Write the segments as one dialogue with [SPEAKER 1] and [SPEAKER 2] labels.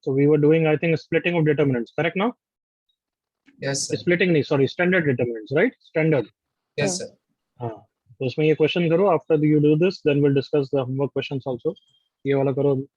[SPEAKER 1] So we were doing, I think, splitting of determinants, correct now?
[SPEAKER 2] Yes, sir.
[SPEAKER 1] Splitting नहीं, sorry, standard determinants, right? Standard.
[SPEAKER 2] Yes, sir.
[SPEAKER 1] हाँ, तो उसमें ये question करो. After you do this, then we'll discuss the homework questions also. ये वाला करो अभी.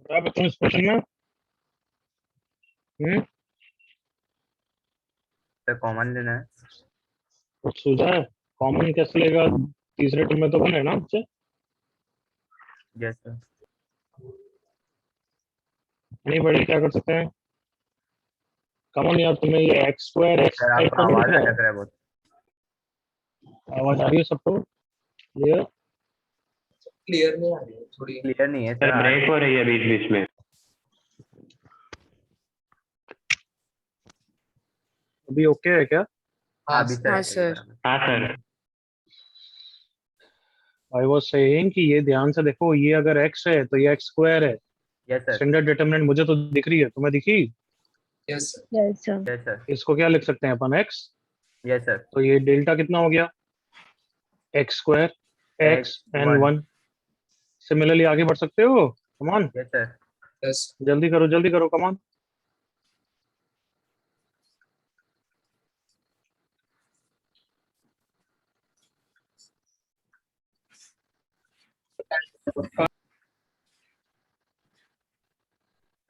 [SPEAKER 1] क्या बच्चों इस क्वेश्चन में?
[SPEAKER 3] कॉमन लेना है.
[SPEAKER 1] कुछ सूझा है? कॉमन कैसे लेगा? तीसरे टर्म में तो बने ना बच्चे.
[SPEAKER 3] Yes sir.
[SPEAKER 1] नहीं बड़े क्या कर सकते हैं? कॉमन यार तुम्हें ये x square x
[SPEAKER 3] sir
[SPEAKER 1] type
[SPEAKER 3] आपका
[SPEAKER 1] का नहीं
[SPEAKER 3] आवाज
[SPEAKER 1] दिख रहा
[SPEAKER 3] अटक रहा है बहुत.
[SPEAKER 1] है? आवाज आ रही है सबको क्लियर?
[SPEAKER 2] क्लियर नहीं आ रही है थोड़ी.
[SPEAKER 3] क्लियर नहीं है सर.
[SPEAKER 4] ब्रेक हो रही है बीच बीच में.
[SPEAKER 1] अभी ओके है क्या?
[SPEAKER 2] हाँ
[SPEAKER 3] अभी
[SPEAKER 2] सर.
[SPEAKER 5] हाँ सर.
[SPEAKER 4] हाँ सर.
[SPEAKER 1] आई वाज सेइंग कि ये ध्यान से देखो, ये अगर x है तो ये x स्क्वायर है.
[SPEAKER 3] Yes sir.
[SPEAKER 1] स्टैंडर्ड डिटरमिनेंट मुझे तो दिख रही है, तुम्हें दिखी?
[SPEAKER 2] Yes sir.
[SPEAKER 5] Yes sir.
[SPEAKER 3] Yes sir.
[SPEAKER 1] इसको क्या लिख सकते हैं अपन? x.
[SPEAKER 3] Yes sir.
[SPEAKER 1] तो ये डेल्टा कितना हो गया? x square x and 1. Similarly आगे बढ़ सकते हो. Come on,
[SPEAKER 3] yes sir.
[SPEAKER 2] Yes.
[SPEAKER 1] जल्दी करो कम ऑन.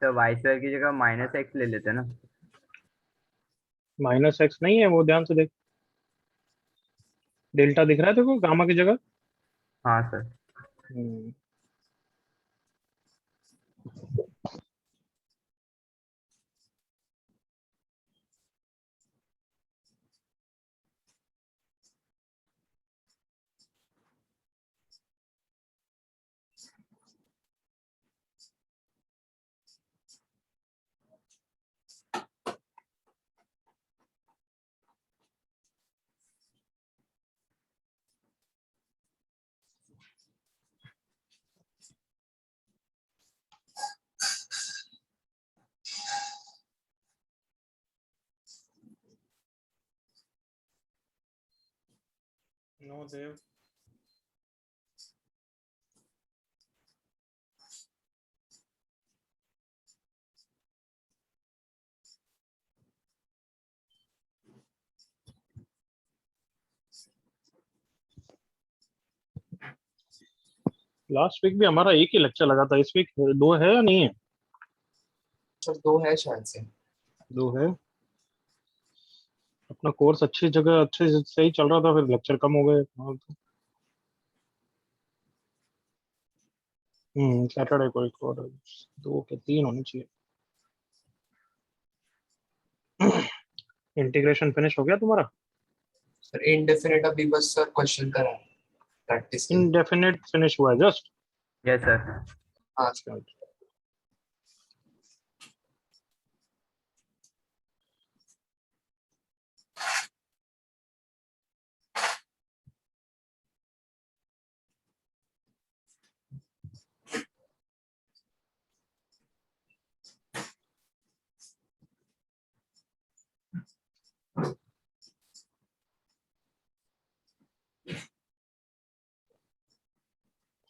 [SPEAKER 3] तो वाई स्क्वायर की जगह माइनस एक्स ले लेते हैं ना.
[SPEAKER 1] माइनस x नहीं है वो, ध्यान से देख. डेल्टा दिख रहा है देखो गामा की जगह.
[SPEAKER 3] हाँ सर.
[SPEAKER 1] हम्म. नो देव. लास्ट वीक भी हमारा एक ही लेक्चर लगा था. इस वीक 2 है या नहीं है?
[SPEAKER 2] सर 2 है शायद से.
[SPEAKER 1] 2 है. अपना कोर्स अच्छी जगह अच्छे से सही चल रहा था, फिर लेक्चर कम हो गए। सैटरडे को एक और 2 के 3 होने चाहिए। इंटीग्रेशन फिनिश हो गया तुम्हारा?
[SPEAKER 2] सर इनडेफिनेट अभी बस सर क्वेश्चन करा है प्रैक्टिस के लिए।
[SPEAKER 1] इनडेफिनेट फिनिश हुआ है जस्ट?
[SPEAKER 3] Yes sir.
[SPEAKER 2] हाँ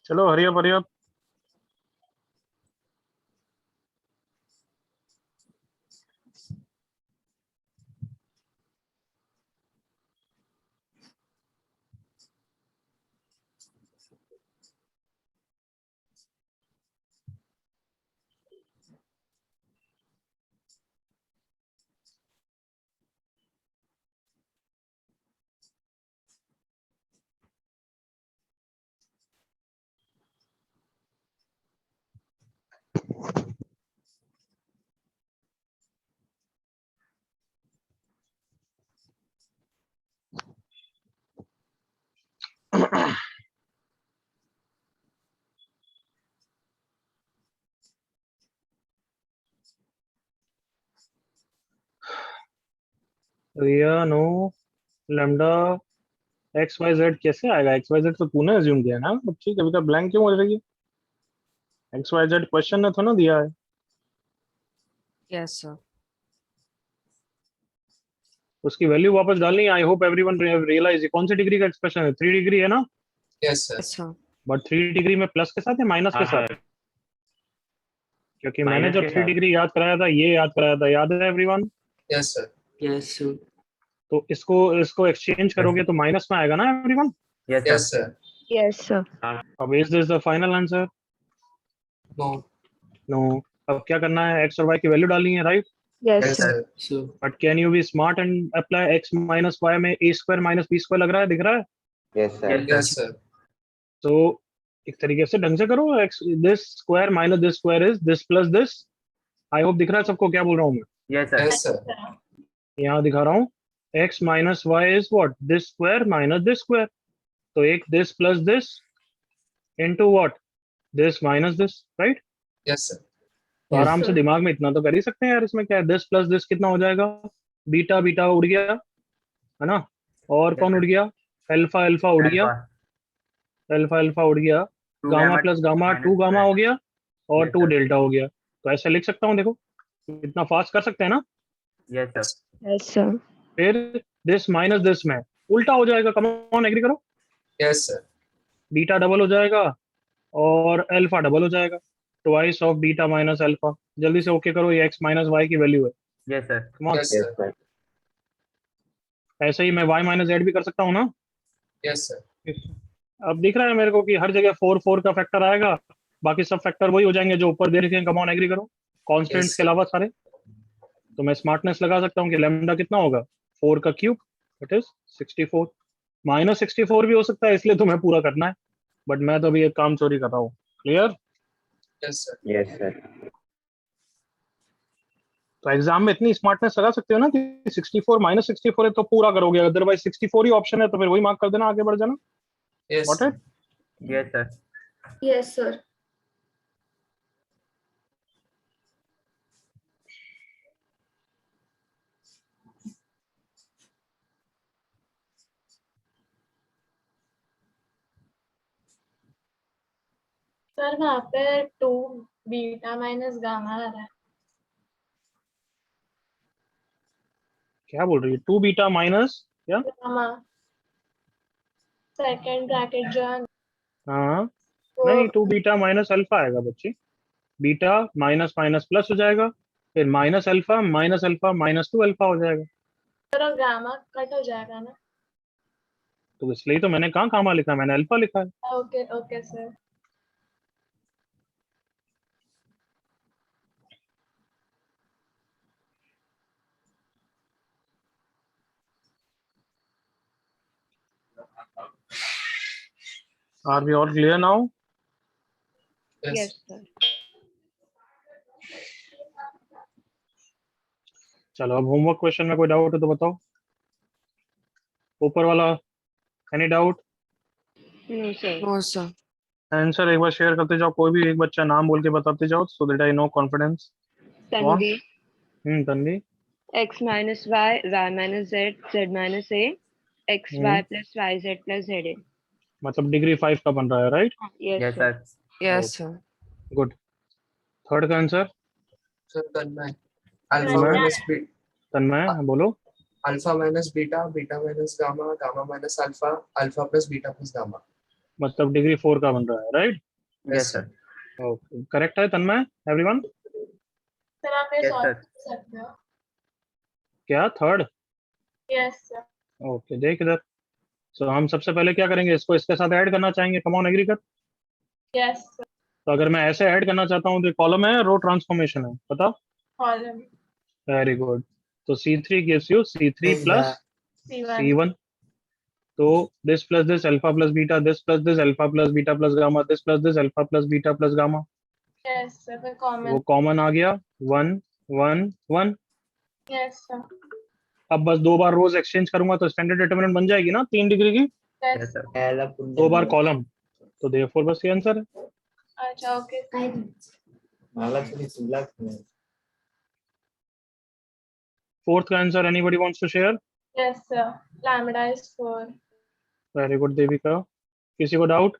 [SPEAKER 1] चलो Hariya Hariya. Riya no lambda x y z कैसे आएगा? एक्स वाई जेड तो तूने अज्यूम किया है ना बच्ची, कभी का ब्लैंक क्यों हो रही है? एक्स वाई जेड क्वेश्चन ने तो ना दिया है।
[SPEAKER 4] Yes, sir.
[SPEAKER 1] उसकी वैल्यू वापस डालनी है। आई होप एवरीवन रियलाइज कौन सी डिग्री का एक्सप्रेशन है? 3 डिग्री है ना?
[SPEAKER 2] Yes sir.
[SPEAKER 4] Yes, sir.
[SPEAKER 1] But 3 degree में प्लस के साथ या माइनस के
[SPEAKER 3] हाँ
[SPEAKER 1] साथ?
[SPEAKER 3] सर।
[SPEAKER 1] क्योंकि मैंने
[SPEAKER 3] माइनस
[SPEAKER 1] जब
[SPEAKER 3] के
[SPEAKER 1] 3
[SPEAKER 3] साथ।
[SPEAKER 1] डिग्री याद कराया था, ये याद कराया था, याद है everyone?
[SPEAKER 2] Yes sir.
[SPEAKER 4] Yes, sir.
[SPEAKER 1] तो इसको इसको एक्सचेंज करोगे तो माइनस में आएगा ना everyone?
[SPEAKER 3] Yes
[SPEAKER 2] yes
[SPEAKER 3] sir.
[SPEAKER 2] Sir.
[SPEAKER 5] Yes, sir.
[SPEAKER 1] अब is this the final answer?
[SPEAKER 2] No.
[SPEAKER 1] No. अब क्या करना है? एक्स और वाई की वैल्यू डालनी है, right?
[SPEAKER 5] Yes,
[SPEAKER 2] yes
[SPEAKER 5] sir.
[SPEAKER 2] Sir.
[SPEAKER 4] So,
[SPEAKER 1] but can you be smart and apply x minus y में a square minus b square लग रहा है, दिख रहा है?
[SPEAKER 6] Yes, sir.
[SPEAKER 2] Yes sir.
[SPEAKER 1] तो एक तरीके से ढंग से करो। X this square minus this square is this plus this. I hope दिख रहा है सबको क्या बोल रहा हूँ मैं?
[SPEAKER 3] Yes sir.
[SPEAKER 2] Yes sir.
[SPEAKER 1] यहाँ दिखा रहा हूँ। X minus y is what? This square minus this square. तो एक this plus this into what? This minus this, right?
[SPEAKER 2] Yes sir.
[SPEAKER 1] तो
[SPEAKER 4] Yes,
[SPEAKER 1] आराम से
[SPEAKER 5] sir.
[SPEAKER 1] दिमाग में इतना तो कर ही सकते हैं यार। इसमें क्या है? दिस प्लस दिस कितना हो जाएगा? बीटा बीटा उड़ गया, है ना? और
[SPEAKER 3] Yes,
[SPEAKER 1] कौन उड़
[SPEAKER 3] sir.
[SPEAKER 1] गया? अल्फा अल्फा उड़ गया,
[SPEAKER 3] अल्फा
[SPEAKER 1] अल्फा अल्फा उड़ गया।
[SPEAKER 3] 2
[SPEAKER 1] gamma
[SPEAKER 3] gamma
[SPEAKER 1] plus gamma
[SPEAKER 3] minus
[SPEAKER 1] 2 gamma हो
[SPEAKER 3] डेल्टा।
[SPEAKER 1] गया, और
[SPEAKER 3] यस
[SPEAKER 1] 2
[SPEAKER 3] सर।
[SPEAKER 1] डेल्टा हो गया। तो ऐसे लिख सकता हूँ, देखो इतना फास्ट कर सकते हैं ना?
[SPEAKER 3] Yes sir.
[SPEAKER 5] Yes, sir.
[SPEAKER 1] फिर दिस माइनस दिस में उल्टा हो जाएगा। कम ऑन, एग्री करो।
[SPEAKER 2] Yes sir.
[SPEAKER 1] बीटा डबल हो जाएगा और अल्फा डबल हो जाएगा। Twice of beta minus alpha. जल्दी से ओके करो, ये एक्स माइनस वाई की वैल्यू है।
[SPEAKER 3] Yes sir.
[SPEAKER 1] Come on.
[SPEAKER 2] Yes
[SPEAKER 6] Yes,
[SPEAKER 2] sir.
[SPEAKER 6] sir.
[SPEAKER 1] ऐसे ही मैं वाई माइनस जेड भी कर सकता हूँ ना?
[SPEAKER 2] Yes sir.
[SPEAKER 1] अब दिख रहा है मेरे को कि हर जगह 4 4 का फैक्टर आएगा, बाकी सब फैक्टर वही हो जाएंगे जो ऊपर दे रखे हैं। कम ऑन, एग्री करो। कॉन्स्टेंट्स
[SPEAKER 2] यस
[SPEAKER 1] के
[SPEAKER 2] सर।
[SPEAKER 1] अलावा सारे। तो मैं स्मार्टनेस लगा सकता हूँ कि लैम्डा कितना होगा? 4 का क्यूब, इट इज 64। माइनस 64 भी हो सकता है, इसलिए तुम्हें पूरा करना है। बट मैं तो अभी एक काम चोरी कर रहा हूँ। Clear?
[SPEAKER 2] Yes sir.
[SPEAKER 6] Yes, sir.
[SPEAKER 1] तो एग्जाम में इतनी स्मार्टनेस लगा सकते हो ना कि 64 माइनस 64 है तो पूरा करोगे, अदरवाइज 64 ही ऑप्शन है तो फिर वही मार्क कर देना, आगे बढ़ जाना।
[SPEAKER 2] Yes
[SPEAKER 1] Got
[SPEAKER 2] sir.
[SPEAKER 1] it?
[SPEAKER 3] Yes sir.
[SPEAKER 5] Yes, sir.
[SPEAKER 7] Sir वहाँ पे 2 बीटा माइनस गामा आ रहा है।
[SPEAKER 1] क्या बोल रही है? 2 बीटा माइनस क्या?
[SPEAKER 7] गामा सेकंड ब्रैकेट जो है
[SPEAKER 1] हाँ,
[SPEAKER 7] वो
[SPEAKER 1] नहीं 2 बीटा माइनस अल्फा आएगा बच्ची। बीटा माइनस माइनस प्लस हो जाएगा, फिर माइनस अल्फा माइनस 2 अल्फा हो जाएगा।
[SPEAKER 7] तो गामा कट हो जाएगा ना।
[SPEAKER 1] तो इसलिए तो मैंने कहाँ गामा लिखा है? मैंने अल्फा लिखा है।
[SPEAKER 7] Okay okay sir.
[SPEAKER 1] Are we all clear now?
[SPEAKER 2] Yes.
[SPEAKER 5] Yes, sir.
[SPEAKER 1] चलो अब होमवर्क क्वेश्चन में कोई डाउट है तो बताओ। ऊपर वाला any doubt?
[SPEAKER 5] No, sir.
[SPEAKER 4] No, sir.
[SPEAKER 1] Answer एक बार शेयर करते जाओ, कोई भी एक बच्चा नाम बोल के बताते जाओ so that I know confidence.
[SPEAKER 5] Tanvi.
[SPEAKER 1] Tanvi.
[SPEAKER 5] X minus y, y minus z, z minus a, x y plus y z plus z a.
[SPEAKER 1] मतलब डिग्री 5 का बन रहा है, right?
[SPEAKER 5] Yes,
[SPEAKER 3] Yes,
[SPEAKER 5] sir.
[SPEAKER 3] sir.
[SPEAKER 4] Yes, sir.
[SPEAKER 1] Good. Third का answer
[SPEAKER 2] Sir, तन्मय. Alpha
[SPEAKER 1] तन्मय।
[SPEAKER 2] minus beta.
[SPEAKER 1] तन्मय बोलो।
[SPEAKER 2] Alpha minus beta, beta minus gamma, gamma minus alpha, alpha plus beta plus gamma.
[SPEAKER 1] मतलब degree 4 का बन रहा है, right?
[SPEAKER 3] Yes, sir.
[SPEAKER 1] Okay, correct है तन्मय, everyone?
[SPEAKER 7] Sir आप ये
[SPEAKER 3] Yes,
[SPEAKER 7] सॉल्व
[SPEAKER 3] sir.
[SPEAKER 7] कर सकते हो?
[SPEAKER 1] क्या थर्ड?
[SPEAKER 7] Yes sir.
[SPEAKER 1] ओके, देख इधर। सो हम सबसे पहले क्या करेंगे, इसको इसके साथ ऐड करना चाहेंगे। कम ऑन, एग्री कर।
[SPEAKER 7] Yes sir.
[SPEAKER 1] तो अगर मैं ऐसे ऐड करना चाहता हूँ तो कॉलम है, रो ट्रांसफॉर्मेशन है, बताओ।
[SPEAKER 7] Column
[SPEAKER 1] very good. तो C3 gives you C3 plus
[SPEAKER 7] C1
[SPEAKER 1] C1. तो this plus this alpha plus beta, this plus this alpha plus beta plus gamma, this plus this alpha plus beta plus gamma.
[SPEAKER 7] Yes sir फिर
[SPEAKER 1] वो
[SPEAKER 7] common
[SPEAKER 1] common आ गया 1 1 1।
[SPEAKER 7] Yes sir
[SPEAKER 1] अब बस दो बार रोज exchange करूंगा तो standard determinant बन जाएगी ना 3 डिग्री की।
[SPEAKER 3] Yes,
[SPEAKER 7] yes
[SPEAKER 3] sir.
[SPEAKER 1] दो बार कॉलम, तो देयरफॉर बस ये आंसर है।
[SPEAKER 7] अच्छा ओके
[SPEAKER 1] फोर्थ का answer anybody wants to share?
[SPEAKER 7] Yes sir lambda is 4
[SPEAKER 1] very good Devika. किसी को डाउट?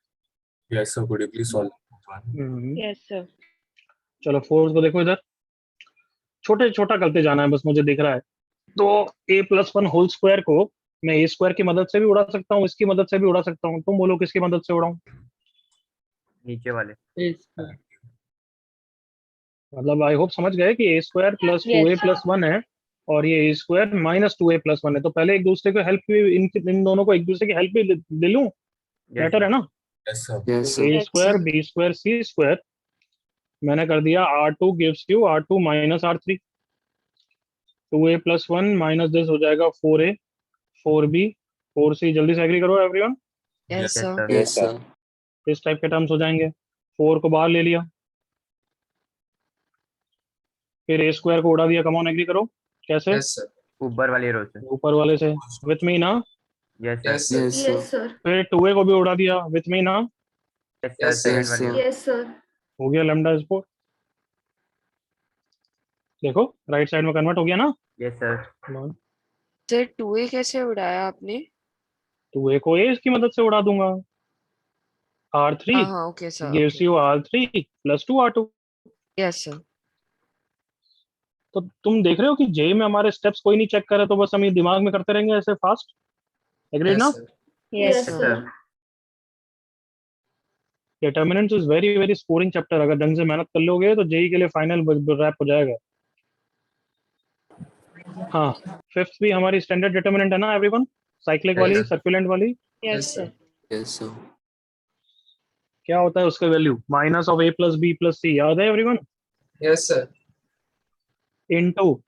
[SPEAKER 6] Yes, sir. Could you please solve?
[SPEAKER 5] Yes, sir.
[SPEAKER 1] चलो फोर्थ को देखो इधर, छोटे छोटा करते जाना है बस, मुझे दिख रहा है। तो a+1 होल स्क्वायर को मैं ए स्क्वायर की मदद से भी उड़ा सकता हूँ, इसकी मदद से भी उड़ा सकता हूँ। तुम बोलो किसकी मदद से उड़ाऊं?
[SPEAKER 3] नीचे वाले।
[SPEAKER 1] मतलब आई होप समझ गए कि a² प्लस 2a+1 है और ये a² माइनस 2a+1 है। तो पहले एक दूसरे को हेल्प भी, इन दोनों को एक दूसरे की हेल्प भी दे लूं,
[SPEAKER 3] Yes,
[SPEAKER 1] बेटर है
[SPEAKER 3] sir.
[SPEAKER 1] ना?
[SPEAKER 6] Yes, sir.
[SPEAKER 2] Yes, sir.
[SPEAKER 1] a² b² c² मैंने कर दिया r2 gives you r2 minus r3। 2a+1 minus this हो जाएगा 4a 4b 4c। जल्दी से एग्री करो everyone.
[SPEAKER 4] Yes,
[SPEAKER 3] Yes,
[SPEAKER 4] sir.
[SPEAKER 3] sir.
[SPEAKER 2] Yes, sir.
[SPEAKER 1] इस टाइप के टर्म्स हो जाएंगे। 4 को बाहर ले लिया, फिर a² को उड़ा दिया। कम ऑन एग्री करो। कैसे?
[SPEAKER 2] Yes, sir.
[SPEAKER 3] ऊपर वाली रो से।
[SPEAKER 1] ऊपर वाले से। विथ मी ना?
[SPEAKER 3] Yes, sir.
[SPEAKER 2] Yes, sir.
[SPEAKER 5] Yes, sir.
[SPEAKER 1] फिर 2a को भी उड़ा दिया। विथ मी ना?
[SPEAKER 3] Yes, sir.
[SPEAKER 2] Yes,
[SPEAKER 3] Second
[SPEAKER 2] yes,
[SPEAKER 3] वाली
[SPEAKER 2] sir.
[SPEAKER 3] रो।
[SPEAKER 5] Yes, sir.
[SPEAKER 1] हो गया लैम्डा इज 4। देखो राइट साइड में कन्वर्ट हो गया ना।
[SPEAKER 3] Yes, sir.
[SPEAKER 4] सर 2a कैसे उड़ाया आपने?
[SPEAKER 1] 2a को a की मदद से उड़ा दूंगा। r3
[SPEAKER 4] हाँ okay sir.
[SPEAKER 1] gives you r3 plus 2r2।
[SPEAKER 4] Yes sir.
[SPEAKER 1] तो तुम देख रहे हो कि जे में हमारे स्टेप्स कोई नहीं चेक करे, तो बस हम ये दिमाग में करते रहेंगे ऐसे फास्ट। एग्रीड ना?
[SPEAKER 2] Yes, sir.
[SPEAKER 5] Yes,
[SPEAKER 7] Yes,
[SPEAKER 3] Yes,
[SPEAKER 5] sir.
[SPEAKER 3] sir.
[SPEAKER 1] Determinants is very very scoring chapter. अगर ढंग से मेहनत कर लोगे तो जेई के लिए फाइनल रैप हो जाएगा। हाँ, फिफ्थ भी हमारी स्टैंडर्ड डिटर्मिनेंट है ना एवरीवन? साइक्लिक वाली,
[SPEAKER 2] Yes.
[SPEAKER 1] सर्कुलेंट वाली।
[SPEAKER 5] Yes, sir.
[SPEAKER 2] Yes, sir.
[SPEAKER 1] क्या होता है उसका value? Minus of a plus b plus c. याद है everyone?
[SPEAKER 2] Yes, sir.
[SPEAKER 1] Into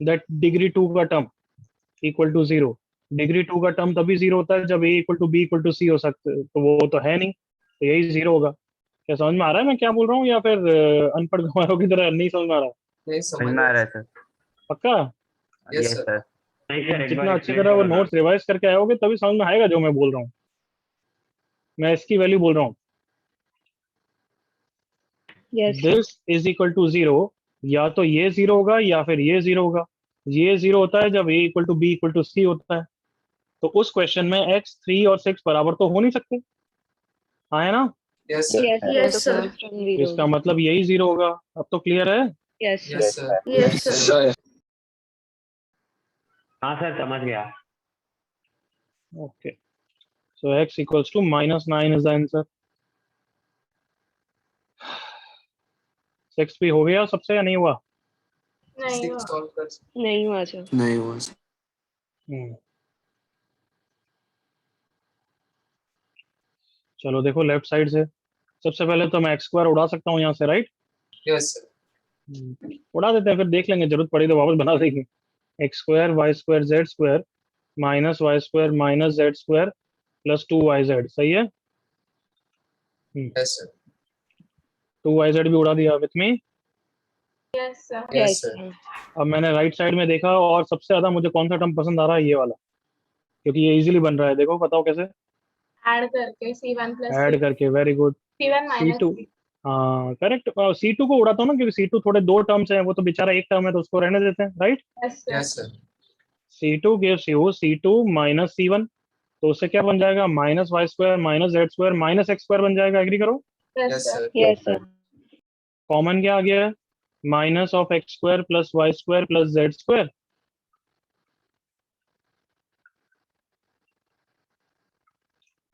[SPEAKER 1] that degree 2 का टर्म इक्वल टू 0। डिग्री 2 का टर्म तभी 0 होता है जब a equal to b equal to c हो सकते, तो वो तो है नहीं, तो यही 0 होगा। क्या समझ में आ रहा है मैं क्या बोल रहा हूँ, या फिर अनपढ़ गंवारों की तरह नहीं समझ में आ रहा?
[SPEAKER 2] नहीं
[SPEAKER 3] समझ
[SPEAKER 2] समझ
[SPEAKER 3] में आ रहा है सर।
[SPEAKER 1] पक्का?
[SPEAKER 2] Yes,
[SPEAKER 3] Yes,
[SPEAKER 2] sir.
[SPEAKER 3] sir.
[SPEAKER 1] जितना अच्छी तरह वो नोट्स रिवाइज करके आओगे तभी समझ में आएगा जो मैं बोल रहा हूँ। मैं इसकी वैल्यू बोल रहा हूँ।
[SPEAKER 5] Yes, sir.
[SPEAKER 1] This is equal to 0। या तो ये 0 होगा या फिर ये 0 होगा। ये 0 होता है जब a equal to b equal to c होता है। तो उस क्वेश्चन में x 3 और 6 बराबर तो हो नहीं सकते। हाँ है ना?
[SPEAKER 2] Yes, sir.
[SPEAKER 5] Yes,
[SPEAKER 4] Yes,
[SPEAKER 5] तो
[SPEAKER 4] sir.
[SPEAKER 5] constant zero.
[SPEAKER 1] इसका मतलब यही 0 होगा। अब तो क्लियर है?
[SPEAKER 5] Yes, sir.
[SPEAKER 2] Yes, sir.
[SPEAKER 5] Yes, sir.
[SPEAKER 3] हाँ सर समझ गया।
[SPEAKER 1] Okay, so x equals to -9 is the answer. 6 भी हो गया सबसे या नहीं हुआ?
[SPEAKER 7] नहीं
[SPEAKER 2] Six
[SPEAKER 7] हुआ।
[SPEAKER 2] solve कर
[SPEAKER 5] नहीं हुआ sir.
[SPEAKER 2] नहीं हुआ sir.
[SPEAKER 1] चलो देखो लेफ्ट साइड से। सबसे पहले तो मैं x² उड़ा सकता हूँ यहाँ से, राइट?
[SPEAKER 2] Yes, sir.
[SPEAKER 1] उड़ा देते हैं, फिर देख लेंगे, जरूरत पड़ी तो वापस बना देंगे। x² y² z² minus y square minus z square plus 2yz, सही है?
[SPEAKER 2] Yes, sir.
[SPEAKER 1] 2yz भी उड़ा दिया with me.
[SPEAKER 7] Yes, sir.
[SPEAKER 2] Yes,
[SPEAKER 5] Yes,
[SPEAKER 2] sir.
[SPEAKER 5] sir.
[SPEAKER 1] अब मैंने राइट साइड में देखा और सबसे ज्यादा मुझे कौन सा टर्म पसंद आ रहा है, ये वाला, क्योंकि ये इजीली बन रहा है। देखो बताओ कैसे
[SPEAKER 7] Add करके C1 plus
[SPEAKER 1] ऐड करके। Very good.
[SPEAKER 7] C1 minus
[SPEAKER 1] C2,
[SPEAKER 7] C.
[SPEAKER 1] हाँ करेक्ट। C2 को उड़ाता हूँ ना, क्योंकि C2 थोड़े दो टर्म्स हैं, वो तो बेचारा एक टर्म है तो उसको रहने देते हैं, right?
[SPEAKER 7] Yes, sir.
[SPEAKER 2] Yes, sir.
[SPEAKER 1] C2 gives you C2 minus C1, तो उससे क्या बन जाएगा? Minus y square minus z square minus x square बन जाएगा। एग्री करो।
[SPEAKER 7] Yes,
[SPEAKER 2] Yes,
[SPEAKER 7] sir.
[SPEAKER 2] sir.
[SPEAKER 5] Yes, sir.
[SPEAKER 1] Common क्या आ गया है? Minus of x square plus y square plus z square.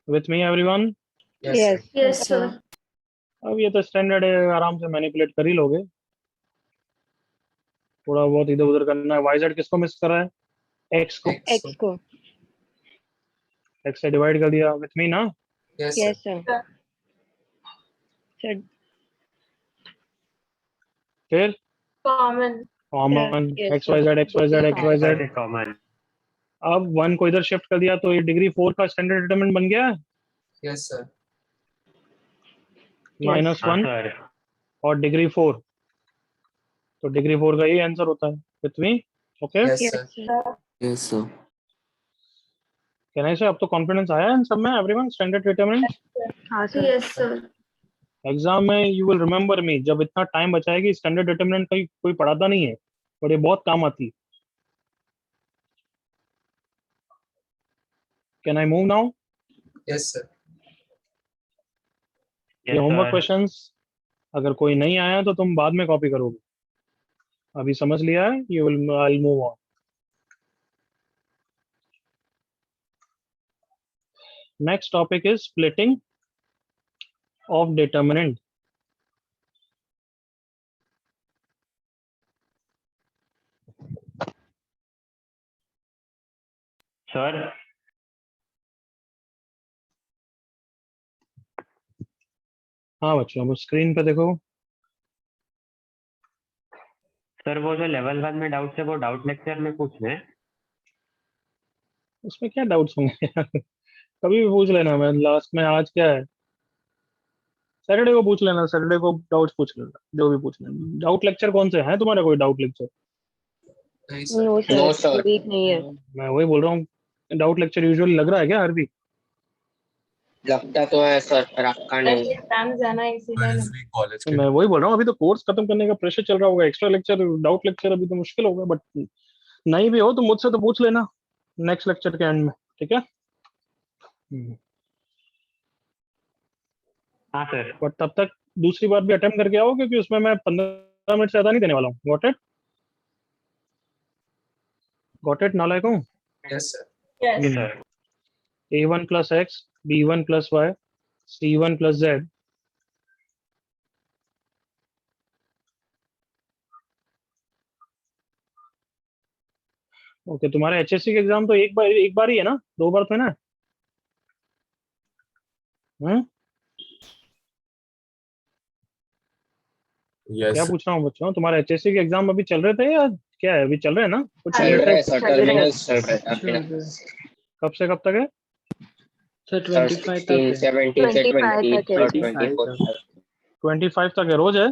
[SPEAKER 1] With me everyone?
[SPEAKER 2] Yes,
[SPEAKER 5] Yes,
[SPEAKER 2] sir.
[SPEAKER 7] Yes, sir.
[SPEAKER 1] अब ये तो स्टैंडर्ड है, आराम से मैनिपुलेट कर ही लोगे। थोड़ा बहुत इधर उधर करना है। वाई जेड किसको मिस कर रहा है? एक्स को।
[SPEAKER 2] X.
[SPEAKER 5] X को.
[SPEAKER 1] एक्स से डिवाइड कर दिया। विथ मी ना?
[SPEAKER 2] Yes, sir.
[SPEAKER 5] Yes, sir.
[SPEAKER 7] Sir.
[SPEAKER 5] Sir.
[SPEAKER 1] फिर
[SPEAKER 7] Common.
[SPEAKER 1] Common
[SPEAKER 5] Yes,
[SPEAKER 1] x y z x y z x y z.
[SPEAKER 3] Common.
[SPEAKER 1] अब 1 को इधर शिफ्ट कर दिया तो ये डिग्री 4 का स्टैंडर्ड डिटरमिनेंट बन गया।
[SPEAKER 2] Yes, sir.
[SPEAKER 1] माइनस
[SPEAKER 3] हाँ
[SPEAKER 1] 1
[SPEAKER 3] सर।
[SPEAKER 1] और डिग्री 4, तो डिग्री 4 का ये आंसर होता है। With me? Okay.
[SPEAKER 2] Yes,
[SPEAKER 5] Yes,
[SPEAKER 2] sir.
[SPEAKER 5] sir.
[SPEAKER 6] Yes, sir.
[SPEAKER 1] कहना है अब तो कॉन्फिडेंस आया है इन सब में एवरीवन। स्टैंडर्ड डिटरमिनेंट
[SPEAKER 5] हाँ sir.
[SPEAKER 7] Yes, sir.
[SPEAKER 1] एग्जाम में यू विल रिमेंबर मी, जब इतना टाइम बचाएगी स्टैंडर्ड डिटरमिनेंट का कोई पढ़ाता नहीं है, और ये बहुत काम आती है। Can I move now?
[SPEAKER 2] Yes, sir.
[SPEAKER 1] ये होमवर्क क्वेश्चंस अगर कोई नहीं आया तो तुम बाद में कॉपी करोगे, अभी समझ लिया है? You will, I will move on. Next topic is splitting of determinant.
[SPEAKER 3] Sir
[SPEAKER 1] हाँ बच्चों, अब स्क्रीन पे देखो।
[SPEAKER 3] सर वो जो लेवल 1 में डाउट्स है वो डाउट लेक्चर में पूछ लें।
[SPEAKER 1] उसमें क्या डाउट्स होंगे यार? कभी भी पूछ लेना। मैं लास्ट में, आज क्या है, सैटरडे को पूछ लेना। सैटरडे को डाउट्स पूछ लेना, जो भी पूछ लेना। डाउट लेक्चर कौन से हैं तुम्हारे? कोई डाउट लेक्चर?
[SPEAKER 2] नहीं, sir.
[SPEAKER 5] No sir.
[SPEAKER 8] No, sir.
[SPEAKER 5] Week नहीं है.
[SPEAKER 1] मैं वही बोल रहा हूँ, डाउट लेक्चर यूजुअली लग रहा है क्या हर वीक?
[SPEAKER 8] लगता तो है सर, पर आपका नहीं।
[SPEAKER 7] एग्जाम जाना इसीलिए
[SPEAKER 6] Where is the college के?
[SPEAKER 1] मैं वही बोल रहा हूँ, अभी तो कोर्स खत्म करने का प्रेशर चल रहा होगा। एक्स्ट्रा लेक्चर, डाउट लेक्चर अभी तो मुश्किल होगा, बट नहीं भी हो तो मुझसे तो पूछ लेना नेक्स्ट लेक्चर के एंड में, ठीक है?
[SPEAKER 3] हाँ सर।
[SPEAKER 1] बट तब तक दूसरी बार भी अटेम्प्ट करके आओ, क्योंकि उसमें मैं 15 मिनट से ज्यादा नहीं देने वाला हूँ। Got it? गॉट इट नालायकों?
[SPEAKER 2] Yes, sir.
[SPEAKER 7] Yes.
[SPEAKER 3] Sir
[SPEAKER 1] a1 plus x, b1 plus y, c1 plus z, okay. तुम्हारे एचएससी के एग्जाम तो एक बार ही है ना? 2 बार तो है ना? हम्म?
[SPEAKER 6] Yes,
[SPEAKER 1] क्या
[SPEAKER 6] sir.
[SPEAKER 1] पूछ रहा हूँ बच्चों, तुम्हारे एचएससी के एग्जाम अभी चल रहे थे या क्या है? अभी चल रहे हैं ना? कुछ
[SPEAKER 8] चल रहा है सर, टर्मिनल्स चल रहा है अपना।
[SPEAKER 1] कब से कब तक है?
[SPEAKER 8] सर 25 तक 17 से 20
[SPEAKER 5] तक है.
[SPEAKER 8] और 24 तक।
[SPEAKER 1] 25 तक है? रोज है?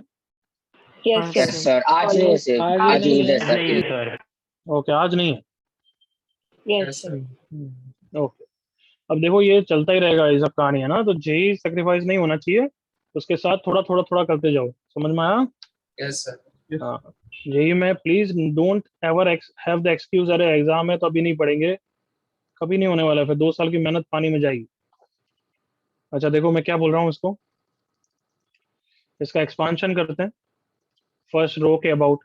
[SPEAKER 5] Yes
[SPEAKER 8] yes
[SPEAKER 5] sir.
[SPEAKER 8] सर, आज नहीं सर, आज मुझे
[SPEAKER 3] नहीं है
[SPEAKER 8] सर।
[SPEAKER 3] सर।
[SPEAKER 1] ओके, आज नहीं है।
[SPEAKER 5] Yes sir.
[SPEAKER 1] ओके। अब देखो ये चलता ही रहेगा, ये सब कहानी है ना, तो जेई सेक्रीफाइस नहीं होना चाहिए, उसके साथ थोड़ा थोड़ा थोड़ा करते जाओ। समझ में आया?
[SPEAKER 2] Yes, sir.
[SPEAKER 1] हाँ। जेई में please don't ever have the excuse, अरे एग्जाम है तो अभी नहीं पढ़ेंगे, कभी नहीं होने वाला है, फिर 2 साल की मेहनत पानी में जाएगी। अच्छा देखो मैं क्या बोल रहा हूँ, इसका एक्सपांशन करते हैं फर्स्ट रो के अबाउट।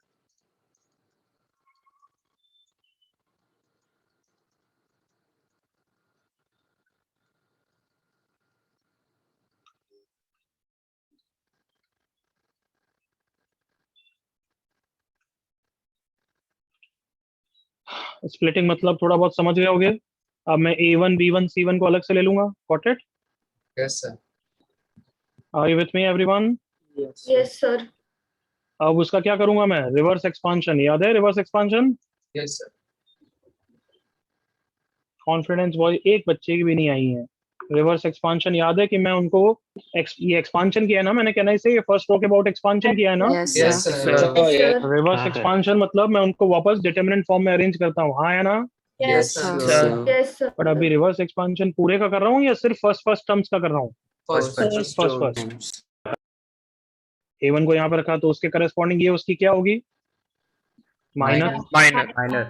[SPEAKER 1] स्प्लिटिंग मतलब थोड़ा बहुत समझ गए होगे। अब मैं A1 B1 C1 को अलग से ले लूंगा। Got it?
[SPEAKER 2] Yes, sir.
[SPEAKER 1] Are you with me everyone?
[SPEAKER 7] Yes, sir.
[SPEAKER 1] अब उसका क्या करूंगा मैं? Reverse expansion. याद है reverse expansion?
[SPEAKER 2] Yes, sir.
[SPEAKER 1] Confidence voice एक बच्चे की भी नहीं आई है। रिवर्स एक्सपांशन याद है कि मैं उनको ये एक्सपांशन किया है ना मैंने, कहना इसे फर्स्ट रो के अबाउट एक्सपांशन किया है ना।
[SPEAKER 4] Yes
[SPEAKER 2] Yes,
[SPEAKER 4] sir
[SPEAKER 2] sir.
[SPEAKER 8] Oh, yeah.
[SPEAKER 1] Reverse
[SPEAKER 3] हाँ, sir.
[SPEAKER 1] एक्सपांशन मतलब मैं उनको वापस डिटरमिनेंट फॉर्म में अरेंज करता हूँ, हाँ या ना।
[SPEAKER 2] Yes,
[SPEAKER 7] Yes,
[SPEAKER 2] sir.
[SPEAKER 8] Sir.
[SPEAKER 7] yes, sir.
[SPEAKER 1] But अभी रिवर्स एक्सपांशन पूरे का कर रहा हूँ या सिर्फ फर्स्ट टर्म्स का कर रहा हूँ?
[SPEAKER 2] First.
[SPEAKER 1] फर्स्ट A1 को यहाँ पे रखा तो उसके करस्पॉन्डिंग ये उसकी क्या होगी? माइनर।
[SPEAKER 8] Minor.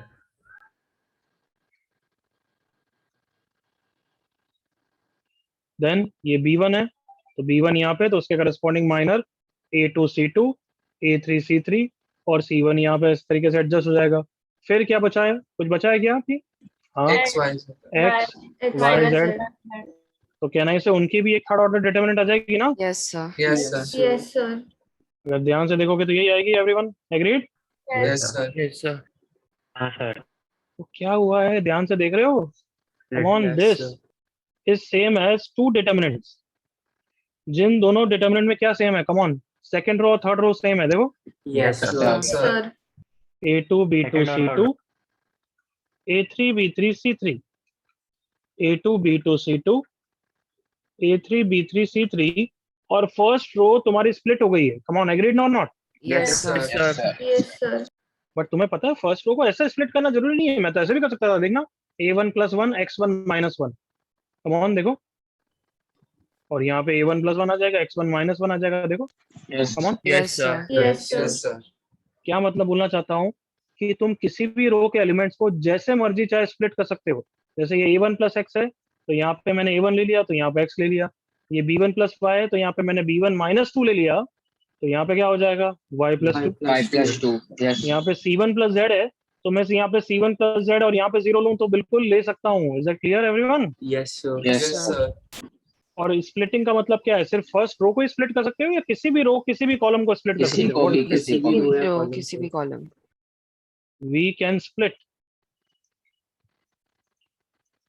[SPEAKER 1] देन ये B1 है तो B1 यहाँ पे तो उसके corresponding minor A2 C2 A3 C3 और C1 यहाँ पे इस तरीके से एडजस्ट हो जाएगा। फिर क्या बचा है, कुछ बचा है क्या आपकी? हाँ,
[SPEAKER 2] X, Y, Z.
[SPEAKER 1] X
[SPEAKER 7] X,
[SPEAKER 1] Y
[SPEAKER 7] Y,
[SPEAKER 1] Z। तो कहना है इसे उनकी भी एक थर्ड ऑर्डर डिटरमिनेंट आ जाएगी ना।
[SPEAKER 4] Yes sir
[SPEAKER 2] Yes, sir.
[SPEAKER 7] Yes, sir.
[SPEAKER 1] अगर ध्यान से देखोगे तो यही आएगी। Everyone agreed?
[SPEAKER 2] Yes, sir.
[SPEAKER 8] Yes, sir.
[SPEAKER 3] हाँ sir.
[SPEAKER 1] तो क्या हुआ है, ध्यान से देख रहे हो? Come on,
[SPEAKER 8] Yes,
[SPEAKER 1] this
[SPEAKER 8] sir.
[SPEAKER 1] Is same as two determinants. जिन दोनों डिटरमिनेंट में क्या सेम है? कम ऑन, सेकंड रो और थर्ड रो सेम है। देखो
[SPEAKER 8] Yes,
[SPEAKER 2] Yes,
[SPEAKER 8] sir.
[SPEAKER 2] sir.
[SPEAKER 1] A2 B2
[SPEAKER 3] Second और
[SPEAKER 1] C2 A3 B3 C3 A2 B2 C2 A3 B3 C3 और फर्स्ट रो तुम्हारी स्प्लिट हो गई है। Come on, agreed not not?
[SPEAKER 4] Yes
[SPEAKER 2] Yes,
[SPEAKER 4] sir
[SPEAKER 2] sir.
[SPEAKER 7] Yes, sir.
[SPEAKER 1] But तुम्हें पता है first रो को ऐसे स्प्लिट करना जरूरी नहीं है, मैं तो ऐसे भी कर सकता था। देखना A1 + 1 X1 - 1। कम ऑन देखो, और यहाँ पे A1 + 1 आ जाएगा, X1 - 1 आ जाएगा। देखो
[SPEAKER 8] Yes.
[SPEAKER 1] Come on.
[SPEAKER 4] Yes sir
[SPEAKER 7] Yes, sir.
[SPEAKER 2] Yes, sir.
[SPEAKER 1] क्या मतलब बोलना चाहता हूँ कि तुम किसी भी रो के एलिमेंट्स को जैसे मर्जी चाहे स्प्लिट कर सकते हो। जैसे ये A1 + X है तो यहाँ पे मैंने A1 ले लिया तो यहाँ पे X ले लिया। ये B1 + Y है तो यहाँ पे मैंने B1 - 2 ले लिया तो यहाँ पे क्या हो जाएगा? Y + 2।
[SPEAKER 8] 5 + 2. Yes.
[SPEAKER 1] यहाँ पे C1 + Z है तो मैं यहाँ पे C1 + Z और यहाँ पे 0 लूँ तो बिल्कुल ले सकता हूँ। Is that clear everyone?
[SPEAKER 8] Yes, sir.
[SPEAKER 2] Yes,
[SPEAKER 8] Yes.
[SPEAKER 2] sir.
[SPEAKER 1] और स्प्लिटिंग का मतलब क्या है? सिर्फ फर्स्ट रो को ही स्प्लिट कर सकते हो या किसी भी रो किसी भी कॉलम को स्प्लिट कर
[SPEAKER 8] किसी
[SPEAKER 1] सकते
[SPEAKER 8] को
[SPEAKER 1] हो?
[SPEAKER 8] भी किसी को भी
[SPEAKER 4] रो किसी भी column
[SPEAKER 1] We can split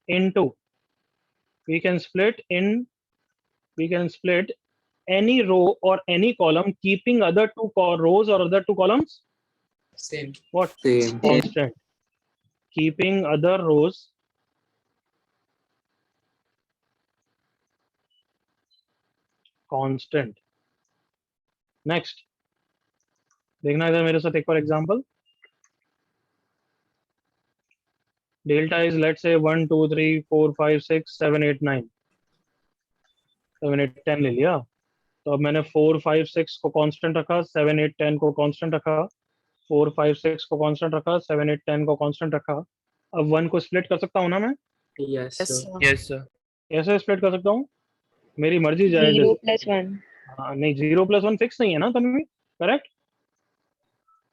[SPEAKER 1] into we can split any row or any column keeping other two rows or other two columns
[SPEAKER 2] Same.
[SPEAKER 1] what?
[SPEAKER 8] Same.
[SPEAKER 1] Constant. Keeping other rows constant. Next, देखना इधर मेरे साथ एक और example. Delta is let's say 1 2 3 4 5 6 7 8 9 7 8 10 ले लिया। तो अब मैंने 4 5 6 को कांस्टेंट रखा, 7 8 10 को कांस्टेंट रखा, 4 5 6 को कांस्टेंट रखा, 7 8 10 को कांस्टेंट रखा। अब 1 को स्प्लिट कर सकता हूँ ना मैं?
[SPEAKER 8] Yes,
[SPEAKER 4] yes
[SPEAKER 8] sir.
[SPEAKER 4] Sir
[SPEAKER 8] Yes, sir.
[SPEAKER 1] कैसे स्प्लिट कर सकता हूँ? मेरी मर्जी जाए।
[SPEAKER 5] 0 + 1.
[SPEAKER 1] हाँ नहीं, 0 + 1 फिक्स नहीं है ना तन्वी, करेक्ट?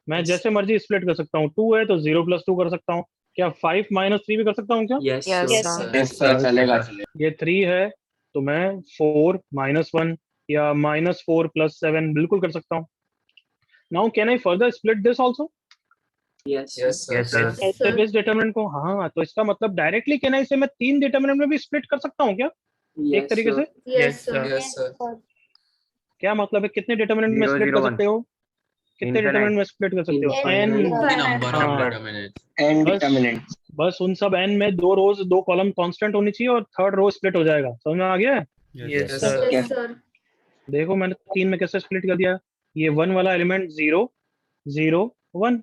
[SPEAKER 1] मैं जैसे मर्जी स्प्लिट कर सकता हूँ। 2 है तो 0 + 2 कर सकता हूँ। क्या 5 - 3 भी कर सकता हूँ क्या?
[SPEAKER 8] Yes,
[SPEAKER 4] Yes,
[SPEAKER 8] sir.
[SPEAKER 5] Yes,
[SPEAKER 4] sir.
[SPEAKER 5] sir.
[SPEAKER 8] Yes, sir. चलेगा.
[SPEAKER 1] ये 3 है तो मैं 4 - 1 या -4 + 7 बिल्कुल कर सकता हूँ। Now can I further split this also?
[SPEAKER 8] Yes.
[SPEAKER 2] Yes, sir.
[SPEAKER 3] Yes, sir.
[SPEAKER 7] Yes, sir.
[SPEAKER 1] इस डिटरमिनेंट को, हाँ तो इसका मतलब डायरेक्टली कैन आई से मैं 3 डिटरमिनेंट में भी स्प्लिट कर सकता हूँ क्या? एक
[SPEAKER 8] Yes,
[SPEAKER 1] तरीके
[SPEAKER 8] sir.
[SPEAKER 1] से
[SPEAKER 7] Yes, sir.
[SPEAKER 2] Yes, sir.
[SPEAKER 1] क्या मतलब है? कितने डिटरमिनेंट में
[SPEAKER 3] 0,
[SPEAKER 1] स्प्लिट
[SPEAKER 3] 0,
[SPEAKER 1] कर सकते हो? कितने
[SPEAKER 3] Infinite.
[SPEAKER 1] डिटरमिनेंट में स्प्लिट कर सकते हो?
[SPEAKER 8] Infinite.
[SPEAKER 1] n।
[SPEAKER 2] Number
[SPEAKER 1] हाँ,
[SPEAKER 2] of determinants.
[SPEAKER 8] And
[SPEAKER 1] बस
[SPEAKER 8] determinant.
[SPEAKER 1] बस उन सब n में 2 रोज 2 कॉलम कांस्टेंट होनी चाहिए और थर्ड रो स्प्लिट हो जाएगा। समझ में आ गया?
[SPEAKER 8] Yes,
[SPEAKER 2] Yes,
[SPEAKER 8] sir.
[SPEAKER 2] sir.
[SPEAKER 7] Yes, sir.
[SPEAKER 1] देखो मैंने 3 में कैसे स्प्लिट कर दिया। ये 1 वाला एलिमेंट 0 0 1,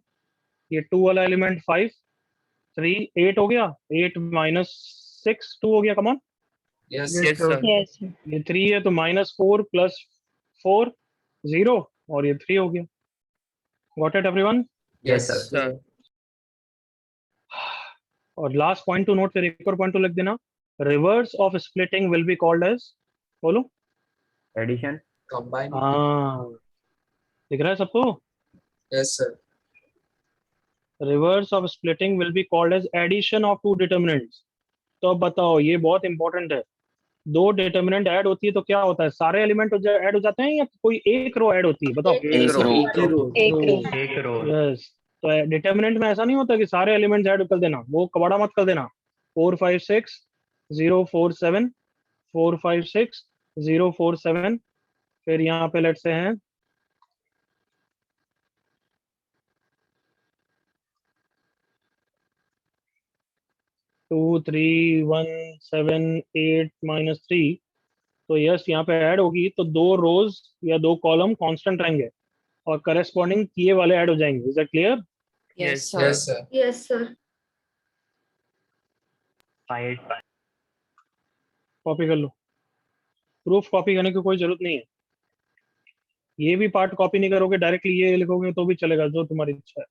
[SPEAKER 1] ये 2 वाला एलिमेंट 5 3 8 हो गया, 8 - 6 2 हो गया। कम on,
[SPEAKER 2] Yes,
[SPEAKER 8] Yes, sir.
[SPEAKER 5] Yes, sir.
[SPEAKER 1] ये 3 है तो -4 + 4 0 और ये 3 हो गया। Got it everyone?
[SPEAKER 2] Yes,
[SPEAKER 8] Yes,
[SPEAKER 2] sir.
[SPEAKER 8] sir.
[SPEAKER 1] और लास्ट पॉइंट टू नोट, फिर एक और पॉइंट टू लिख देना। Reverse of splitting will be called as, बोलो।
[SPEAKER 3] Addition.
[SPEAKER 2] Combine.
[SPEAKER 1] हाँ, दिख रहा है सबको?
[SPEAKER 2] Yes, sir.
[SPEAKER 1] Reverse of splitting will be called as addition of two determinants. तो अब बताओ, ये बहुत इंपॉर्टेंट है। 2 डिटरमिनेंट ऐड होती है तो क्या होता है? सारे एलिमेंट ऐड हो जाते हैं या कोई एक रो ऐड होती है? बताओ।
[SPEAKER 8] एक row.
[SPEAKER 5] एक रो.
[SPEAKER 3] एक रो.
[SPEAKER 1] यस, तो डिटरमिनेंट में ऐसा नहीं होता कि सारे एलिमेंट्स ऐड कर देना, वो कबाड़ा मत कर देना। 4 5 6 0 4 7 4 5 6 0 4 7, फिर यहाँ पे लेट से हैं 2 2 3 1 7 8 -3, तो यस यहाँ पे ऐड होगी तो 2 रोज या 2 कॉलम कांस्टेंट रहेंगे और करस्पॉन्डिंग ये वाले ऐड हो जाएंगे. Is that clear?
[SPEAKER 4] Yes, sir.
[SPEAKER 2] Yes, sir.
[SPEAKER 7] Yes, sir.
[SPEAKER 3] 5
[SPEAKER 1] copy कर लो. प्रूफ कॉपी करने की कोई जरूरत नहीं है. ये भी पार्ट कॉपी नहीं करोगे, डायरेक्टली ये लिखोगे तो भी चलेगा, जो तुम्हारी इच्छा है.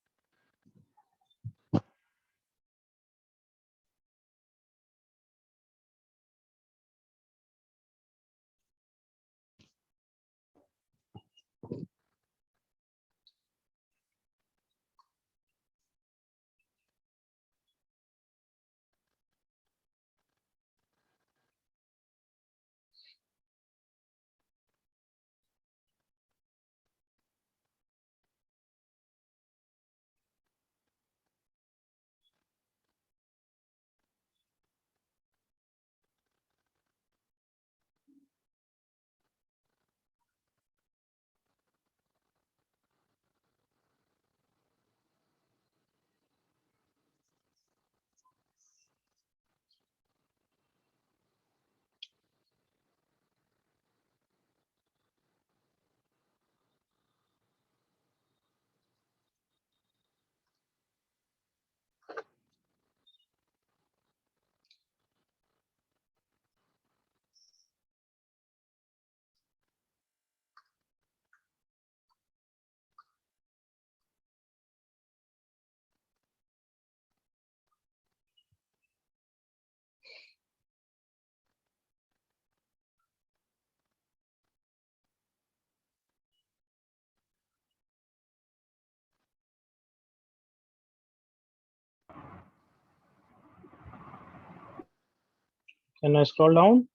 [SPEAKER 1] Can I scroll down?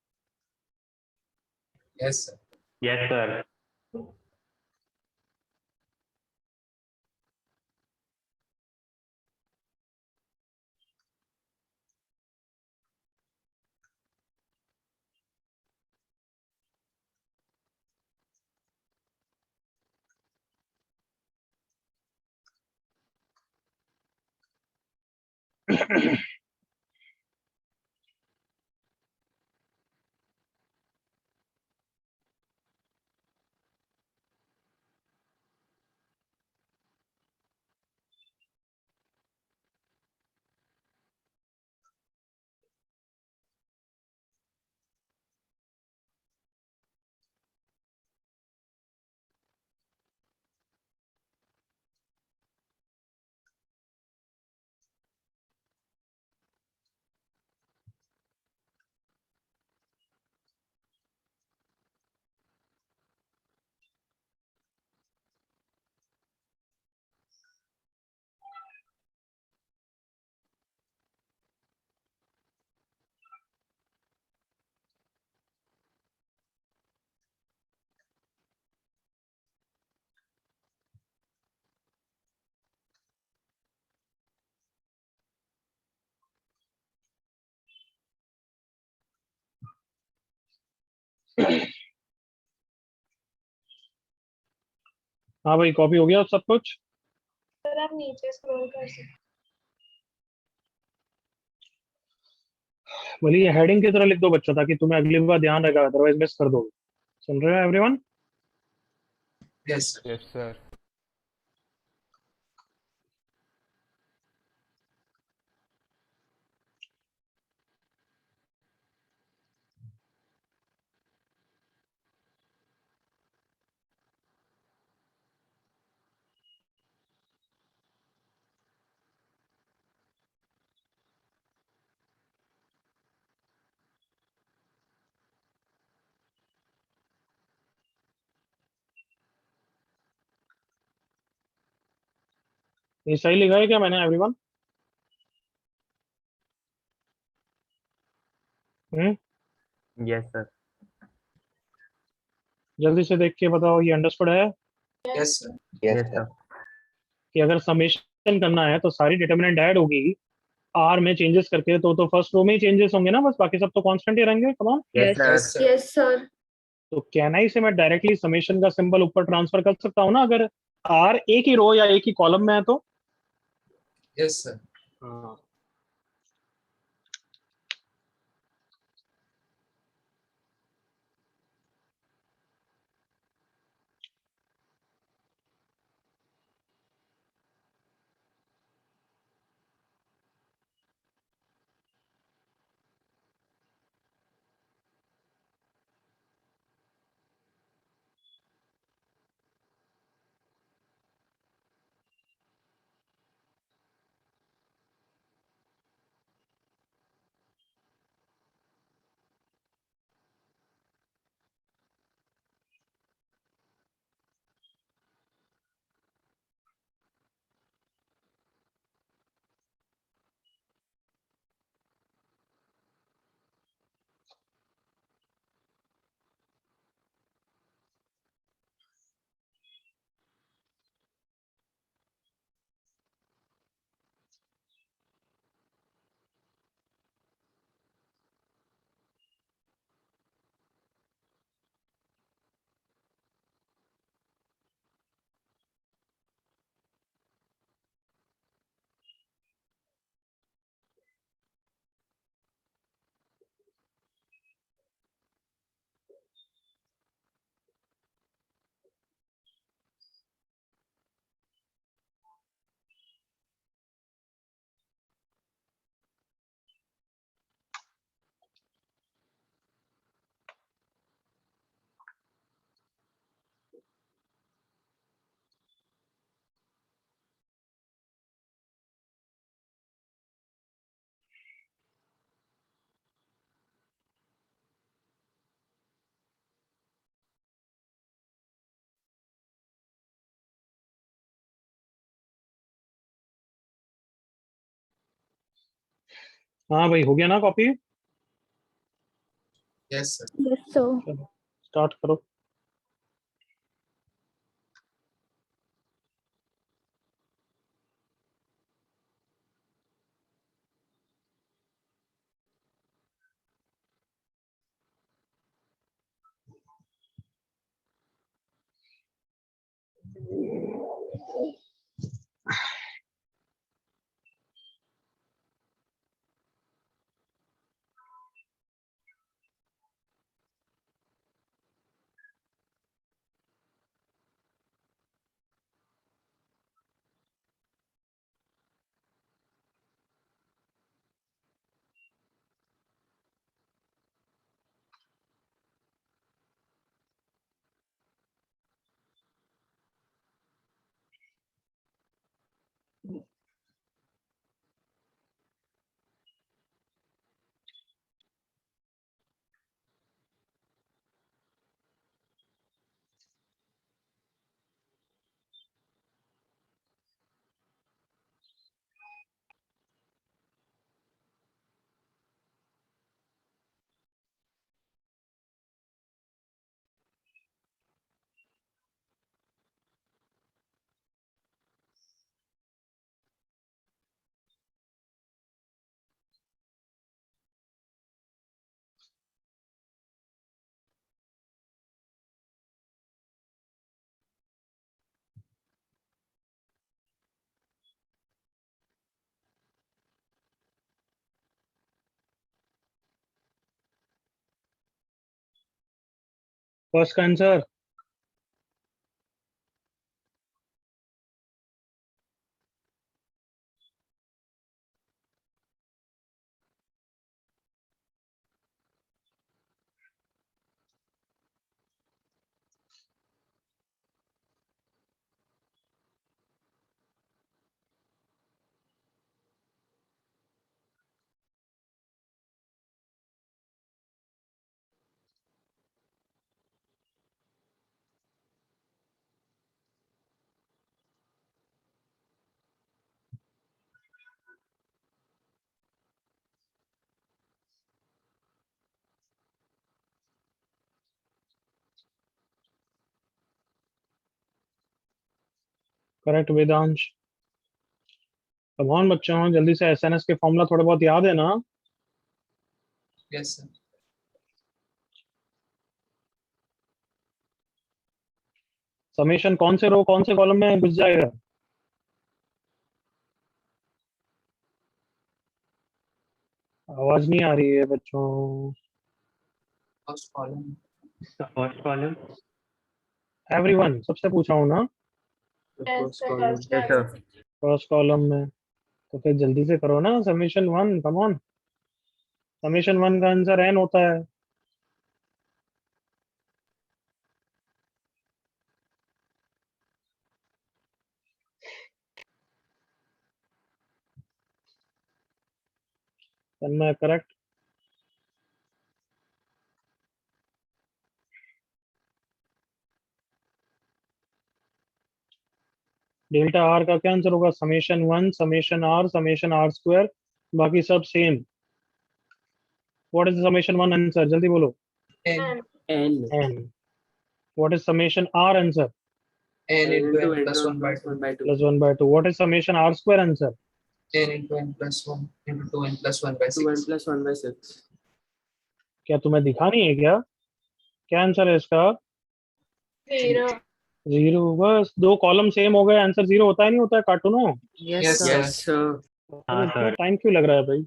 [SPEAKER 2] Yes, sir.
[SPEAKER 3] Yes, sir.
[SPEAKER 1] हाँ भाई, कॉपी हो गया सब कुछ.
[SPEAKER 7] सर आप नीचे स्क्रॉल कर सकते
[SPEAKER 1] बोलिए ये हेडिंग की तरह लिख दो बच्चा, ताकि तुम्हें अगली बार ध्यान रहेगा, अदरवाइज मिस कर दोगे. सुन रहे हो everyone?
[SPEAKER 2] Yes, sir.
[SPEAKER 9] Yes, sir.
[SPEAKER 1] ये सही लिखा है क्या मैंने एवरीवन?
[SPEAKER 3] Yes, sir.
[SPEAKER 1] जल्दी से देख के बताओ, ये अंडरस्टूड है
[SPEAKER 2] Yes, sir.
[SPEAKER 3] Yes, sir.
[SPEAKER 1] कि अगर समेशन करना है तो सारी डिटर्मिनेंट ऐड होगी आर में चेंजेस करके, तो फर्स्ट रो में ही चेंजेस होंगे ना, बस बाकी सब तो कांस्टेंट ही रहेंगे. कम on.
[SPEAKER 3] Yes, sir.
[SPEAKER 2] Yes, sir.
[SPEAKER 7] Yes, sir.
[SPEAKER 1] तो कैन आई से मैं डायरेक्टली समेशन का सिंबल ऊपर ट्रांसफर कर सकता हूँ ना, अगर आर एक ही रो या एक ही कॉलम में है तो.
[SPEAKER 2] Yes, sir.
[SPEAKER 1] हाँ. हाँ भाई, हो गया ना copy?
[SPEAKER 2] Yes sir.
[SPEAKER 9] Yes, sir.
[SPEAKER 1] चलो स्टार्ट करो। फर्स्ट का answer correct Vedansh. Come on बच्चों, जल्दी से एसएनएस के फॉर्मूला थोड़े बहुत याद है ना?
[SPEAKER 2] Yes sir.
[SPEAKER 1] समेशन कौन से रो कौन से कॉलम में घुस जाएगा? आवाज नहीं आ रही है बच्चों।
[SPEAKER 2] First column.
[SPEAKER 3] First column.
[SPEAKER 1] Everyone, सबसे पूछा हूँ ना?
[SPEAKER 7] Yes, sir.
[SPEAKER 8] Yes, sir.
[SPEAKER 1] First column में। तो फिर जल्दी से करो ना, summation one, come on. Summation one का आंसर एन होता है। तन्मय करेक्ट। डेल्टा आर का क्या आंसर होगा? Summation one, summation r square, बाकी सब same. What is summation one answer? जल्दी बोलो।
[SPEAKER 2] N.
[SPEAKER 8] N.
[SPEAKER 1] N. What is summation r answer?
[SPEAKER 2] N
[SPEAKER 8] N
[SPEAKER 2] into
[SPEAKER 8] into
[SPEAKER 2] n
[SPEAKER 8] N
[SPEAKER 2] plus one by
[SPEAKER 8] plus
[SPEAKER 2] two.
[SPEAKER 8] 1 by 2.
[SPEAKER 1] Plus one by two. What is summation r square answer?
[SPEAKER 2] N into n plus one into two n plus one by
[SPEAKER 8] 2n
[SPEAKER 2] six.
[SPEAKER 8] plus 1 by 6.
[SPEAKER 1] क्या तुम्हें दिखा नहीं है क्या? क्या answer है इसका?
[SPEAKER 7] 0.
[SPEAKER 1] Zero. बस दो कॉलम सेम हो गए, आंसर जीरो होता है नहीं होता है कार्टूनो?
[SPEAKER 4] Yes
[SPEAKER 2] yes
[SPEAKER 4] sir.
[SPEAKER 8] Yes, sir.
[SPEAKER 3] हाँ
[SPEAKER 1] इतना
[SPEAKER 3] सर।
[SPEAKER 1] टाइम क्यों लग रहा है भाई?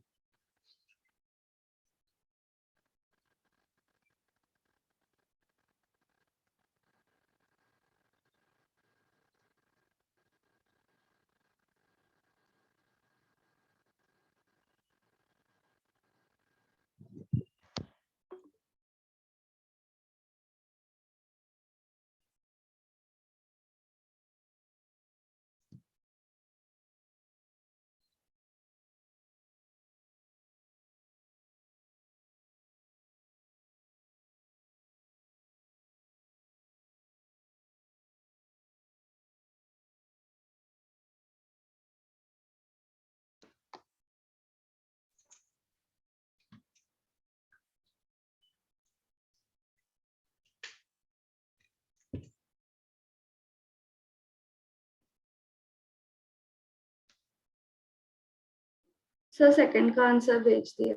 [SPEAKER 9] सर सेकंड का आंसर भेज दिया।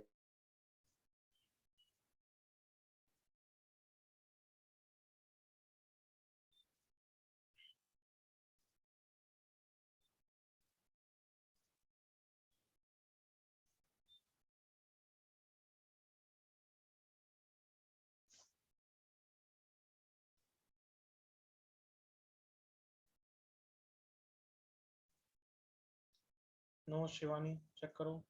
[SPEAKER 1] नो शिवानी चेक करो।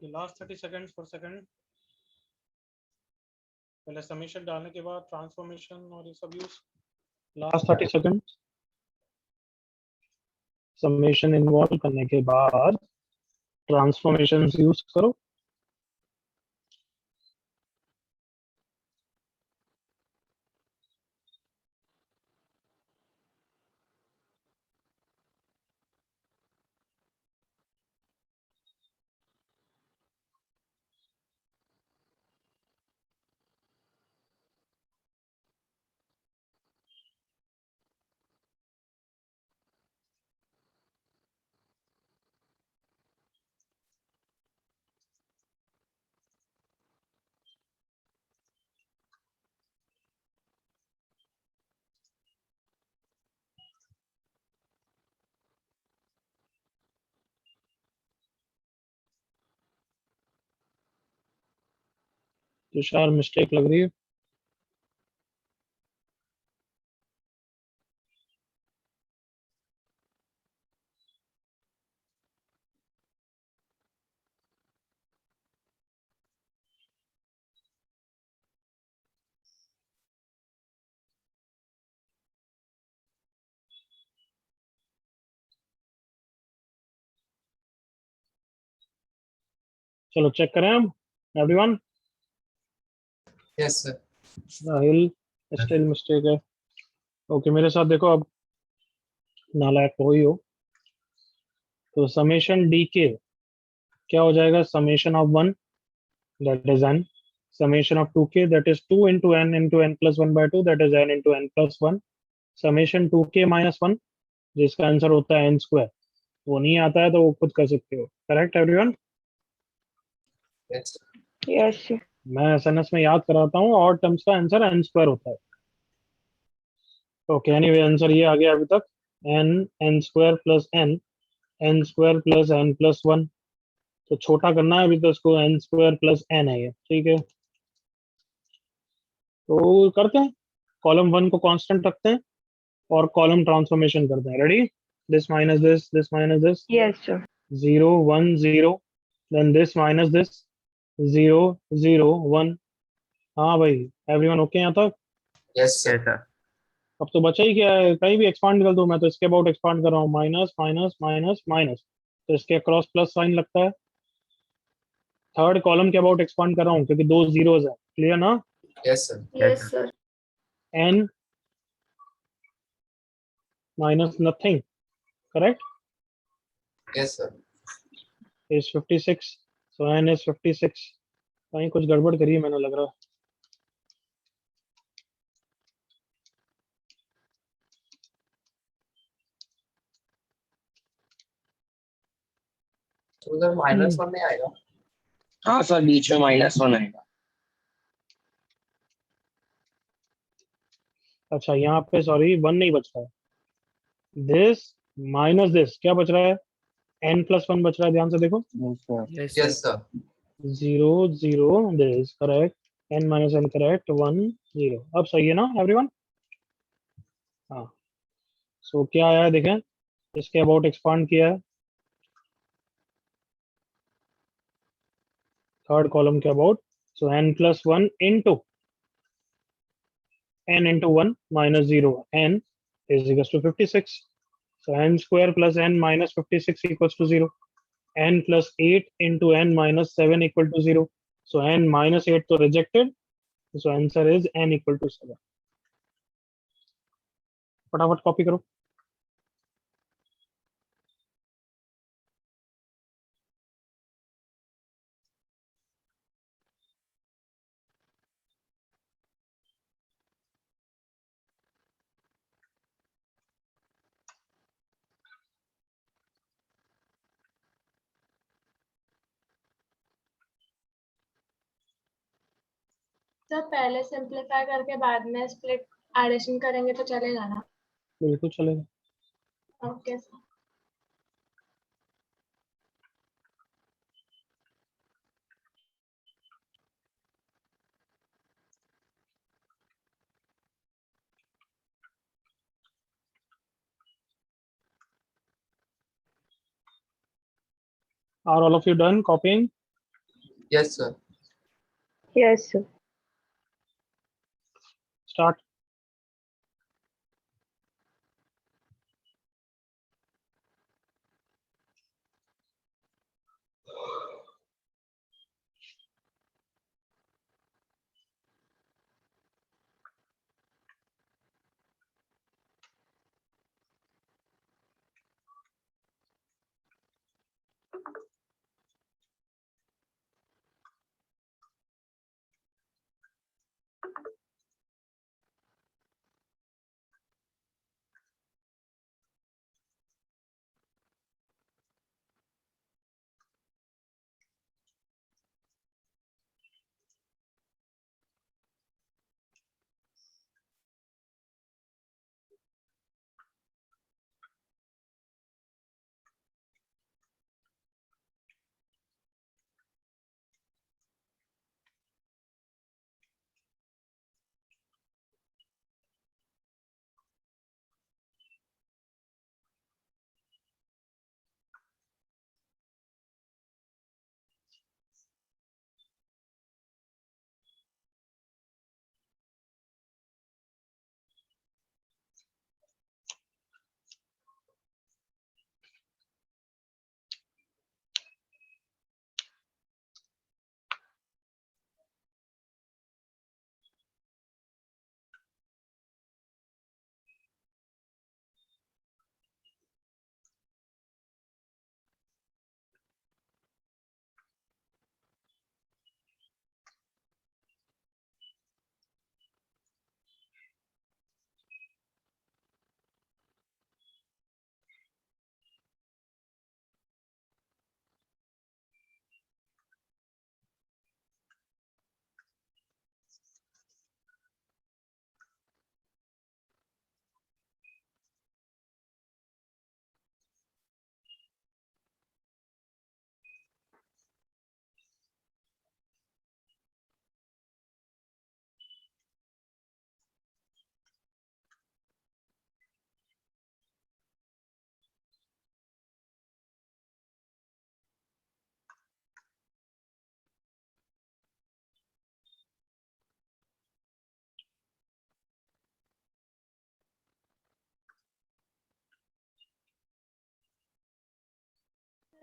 [SPEAKER 1] लास्ट 30 सेकंड्स पर सेकंड, पहले समीशन डालने के बाद ट्रांसफॉर्मेशन और ये सब use. Last 30 second summation involve करने के बाद ट्रांसफॉर्मेशन यूज करो। तुषार मिस्टेक लग रही है। चलो चेक करें हम everyone.
[SPEAKER 2] Yes sir.
[SPEAKER 1] Rahul still mistake है। ओके मेरे साथ देखो, अब नालायक हो ही हो तो समेशन डी के क्या हो जाएगा, summation of 1 that is n, summation of 2k that is 2 into n plus 1 by 2 that is n into n plus 1, summation 2k minus 1 जिसका आंसर होता है n स्क्वायर। वो नहीं आता है तो वो खुद कर सकते हो। Correct everyone?
[SPEAKER 2] Yes
[SPEAKER 5] Yes.
[SPEAKER 1] मैं एसएनएस में याद कराता हूँ, और टर्म्स का आंसर n स्क्वायर होता है। ओके एनीवे आंसर ये आ गया अभी तक, n square plus n square plus n plus 1। तो छोटा करना है अभी तो इसको, n स्क्वायर प्लस n है ये, ठीक है। तो करते हैं, कॉलम 1 को कांस्टेंट रखते हैं और कॉलम ट्रांसफॉर्मेशन करते हैं। Ready? This minus this
[SPEAKER 5] Yes, sir.
[SPEAKER 1] 0 1 0, then this minus this 0 0 1। हाँ भाई एवरीवन ओके यहाँ तक?
[SPEAKER 2] Yes sir.
[SPEAKER 3] yes sir
[SPEAKER 1] अब तो बचा ही क्या है, कहीं भी एक्सपांड कर दो। मैं तो इसके अबाउट एक्सपांड कर रहा हूँ, माइनस माइनस माइनस माइनस, तो इसके अक्रॉस प्लस साइन लगता है। थर्ड कॉलम के अबाउट एक्सपांड कर रहा हूँ क्योंकि 2 जीरोस है। क्लियर ना?
[SPEAKER 2] Yes sir.
[SPEAKER 9] Yes sir.
[SPEAKER 1] n minus nothing, correct,
[SPEAKER 2] yes sir.
[SPEAKER 1] Is 56, so n is 56। कहीं कुछ गड़बड़ करी है मैंने, लग रहा है।
[SPEAKER 2] तो उधर -1 नहीं आएगा?
[SPEAKER 8] हाँ सर, बीच में -1 आएगा।
[SPEAKER 1] अच्छा यहाँ पे सॉरी 1 नहीं बच रहा है, दिस माइनस दिस क्या बच रहा है, n प्लस 1 बच रहा है। ध्यान से देखो,
[SPEAKER 2] yes sir.
[SPEAKER 1] 0 0 this correct, n minus n correct, 1 0। अब सही है ना एवरीवन? हाँ। सो क्या आया है देखें, इसके अबाउट एक्सपांड किया है, थर्ड कॉलम के about. So n plus one into n into 1 minus 0, n is equals to 56. So n square plus n minus 56 equals to 0. n plus 8 into n minus 7 equal to 0. So n minus 8 तो rejected. So answer is n equal to 7. फटाफट copy करो।
[SPEAKER 7] Sir पहले simplify करके बाद में split addition करेंगे तो चलेगा ना?
[SPEAKER 1] बिल्कुल चलेगा।
[SPEAKER 7] Okay sir.
[SPEAKER 1] Are all of you done copying?
[SPEAKER 2] Yes, sir.
[SPEAKER 5] Yes, sir.
[SPEAKER 1] Start.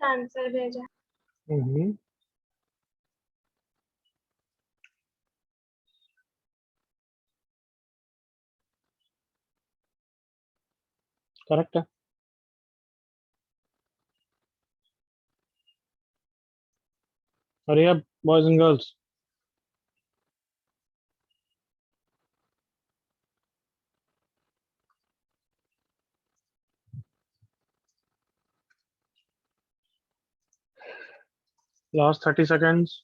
[SPEAKER 7] Answer भेजा।
[SPEAKER 1] करेक्ट है। Hurry up, boys and girls. Last 30 seconds.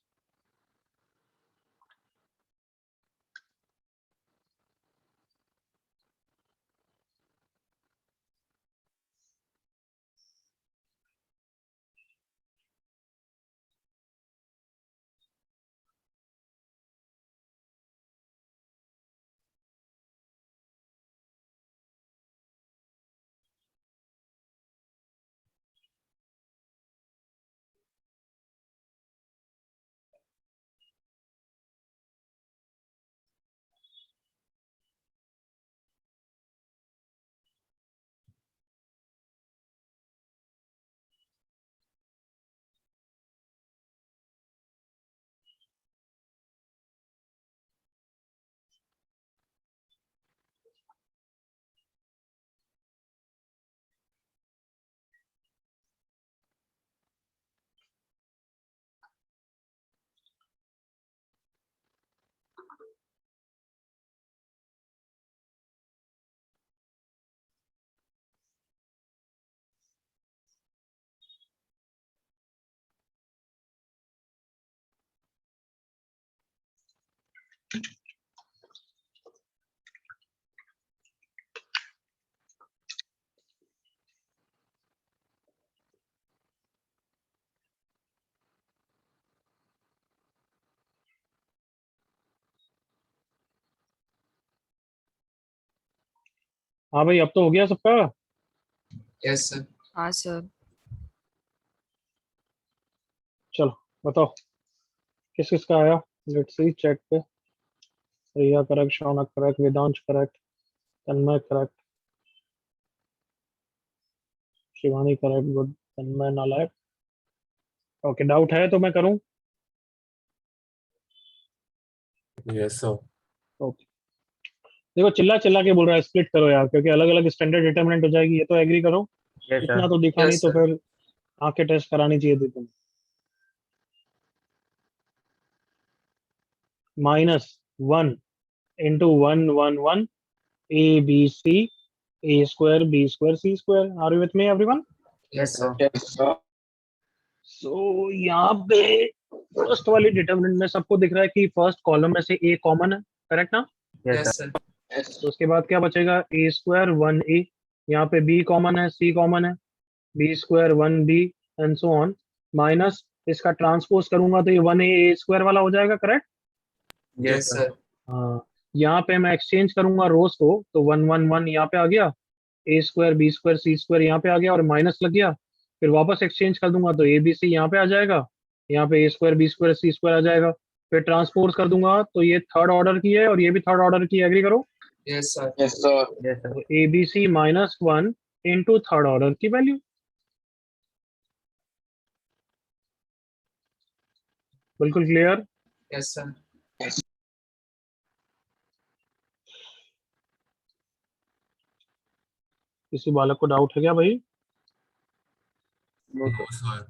[SPEAKER 1] हाँ भाई, अब तो हो गया सबका।
[SPEAKER 2] Yes sir.
[SPEAKER 4] हाँ सर।
[SPEAKER 1] चलो बताओ किस किस का आया। लेट्स सी चेक पे। रिया correct, Shaunak correct, Vedansh correct, तन्मय करेक्ट, शिवानी करेक्ट, गुड। तन्मय नालायक। ओके, डाउट है तो मैं करूं?
[SPEAKER 6] Yes, sir.
[SPEAKER 1] ओके, देखो चिल्ला चिल्ला के बोल रहा है स्प्लिट करो यार, क्योंकि अलग अलग स्टैंडर्ड डिटरमिनेंट हो जाएगी। ये तो एग्री करो।
[SPEAKER 3] यस
[SPEAKER 1] इतना
[SPEAKER 3] सर।
[SPEAKER 1] तो दिखा नहीं
[SPEAKER 2] यस
[SPEAKER 1] तो
[SPEAKER 2] सर।
[SPEAKER 1] फिर आंखें टेस्ट करानी चाहिए थी तुम्हें। -1 into 1 1 1 a b c a square b square c square। Are you with me everyone?
[SPEAKER 2] Yes sir.
[SPEAKER 8] Yes, sir.
[SPEAKER 1] So यहाँ पे फर्स्ट वाली डिटरमिनेंट में सबको दिख रहा है कि फर्स्ट कॉलम में से a कॉमन है, करेक्ट ना?
[SPEAKER 3] Yes
[SPEAKER 2] yes
[SPEAKER 3] sir.
[SPEAKER 2] Sir.
[SPEAKER 8] Yes.
[SPEAKER 1] तो उसके बाद क्या बचेगा? a square 1a। यहाँ पे b कॉमन है, c कॉमन है, b square 1b and so on. Minus इसका ट्रांसपोज करूंगा तो ये 1a a स्क्वायर वाला हो जाएगा, correct?
[SPEAKER 3] Yes
[SPEAKER 2] yes
[SPEAKER 3] sir.
[SPEAKER 2] Sir.
[SPEAKER 1] हाँ, यहाँ पे मैं एक्सचेंज करूंगा रोज को, तो 1 1 1 यहाँ पे आ गया, ए स्क्वायर बी स्क्वायर सी स्क्वायर यहाँ पे आ गया और माइनस लग गया। फिर वापस एक्सचेंज कर दूंगा तो ए बी सी यहाँ पे आ जाएगा, यहाँ पे ए स्क्वायर बी स्क्वायर सी स्क्वायर आ जाएगा। फिर ट्रांसपोज कर दूंगा तो ये थर्ड ऑर्डर की है और ये भी थर्ड ऑर्डर की है, एग्री करो?
[SPEAKER 2] Yes sir.
[SPEAKER 8] Yes, sir.
[SPEAKER 3] Yes sir.
[SPEAKER 1] तो a b c -1 into third order की वैल्यू। बिल्कुल क्लियर?
[SPEAKER 2] Yes sir.
[SPEAKER 1] किसी बालक को डाउट है क्या भाई?
[SPEAKER 6] No, sir.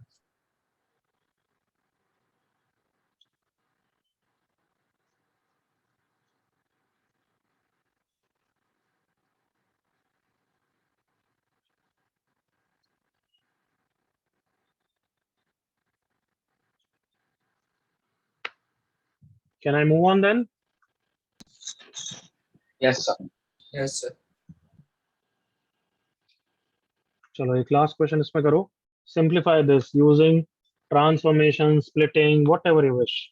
[SPEAKER 1] Can I move on then?
[SPEAKER 8] Yes, sir.
[SPEAKER 2] Yes sir.
[SPEAKER 1] चलो एक लास्ट क्वेश्चन इसमें करो। Simplify this using transformation, splitting, whatever you wish.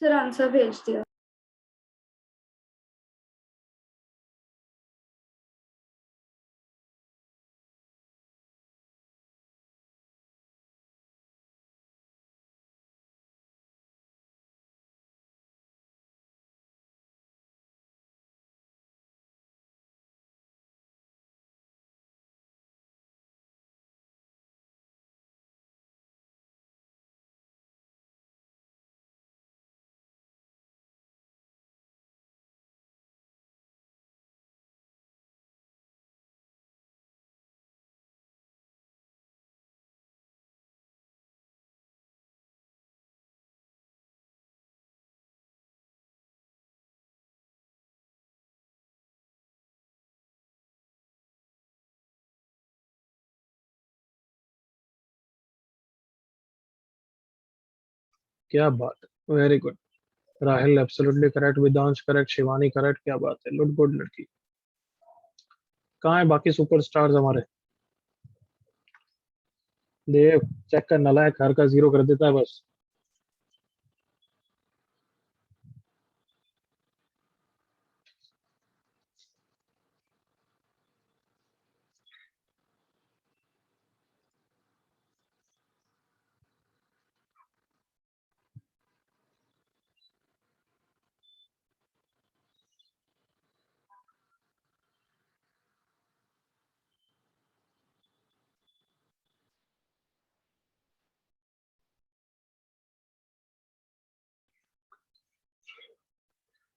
[SPEAKER 9] Sir answer भेज दिया।
[SPEAKER 1] क्या बात है, very good. Rahil absolutely correct, Vedansh correct, Shivani correct, क्या बात है, लुट गुड लड़की। कहाँ है बाकी सुपरस्टार्स हमारे? देव चेक कर, नालायक हर का जीरो कर देता है बस।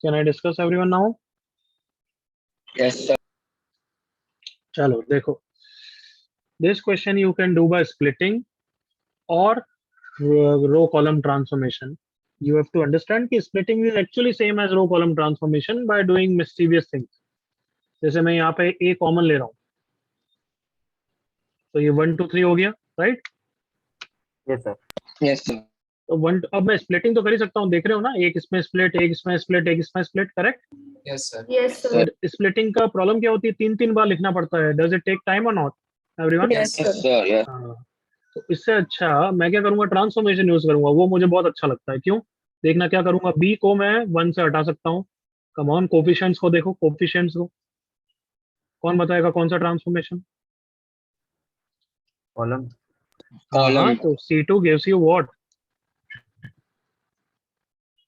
[SPEAKER 1] Can I discuss everyone now?
[SPEAKER 8] Yes, sir.
[SPEAKER 1] चलो देखो, this question you can do by splitting और row column transformation. You have to understand कि splitting is actually same as row column transformation by doing mischievous things. जैसे मैं यहाँ पे a common ले रहा हूँ, तो ये 1 2 3 हो गया, right?
[SPEAKER 3] Yes sir.
[SPEAKER 8] Yes, sir.
[SPEAKER 1] तो वन, अब मैं स्प्लिटिंग तो कर ही सकता हूँ, देख रहे हो ना, एक इसमें स्प्लिट, एक इसमें स्प्लिट, एक इसमें split, correct?
[SPEAKER 2] Yes, sir.
[SPEAKER 9] Yes sir.
[SPEAKER 1] But splitting का प्रॉब्लम क्या होती है, 3 3 बार लिखना पड़ता है. डज इट टेक टाइम और not everyone?
[SPEAKER 9] Yes
[SPEAKER 8] Yes,
[SPEAKER 9] sir.
[SPEAKER 8] sir. Yes.
[SPEAKER 1] हाँ, तो इससे अच्छा मैं क्या करूंगा, ट्रांसफॉर्मेशन यूज करूंगा, वो मुझे बहुत अच्छा लगता है. क्यों? देखना क्या करूंगा, बी को मैं 1 से हटा सकता हूँ. कम ऑन, कोफिशिएंट्स को देखो, कोफिशिएंट्स को कौन बताएगा कौन सा ट्रांसफॉर्मेशन?
[SPEAKER 3] कॉलम।
[SPEAKER 1] हाँ हाँ,
[SPEAKER 8] Column.
[SPEAKER 1] तो C2 gives you what?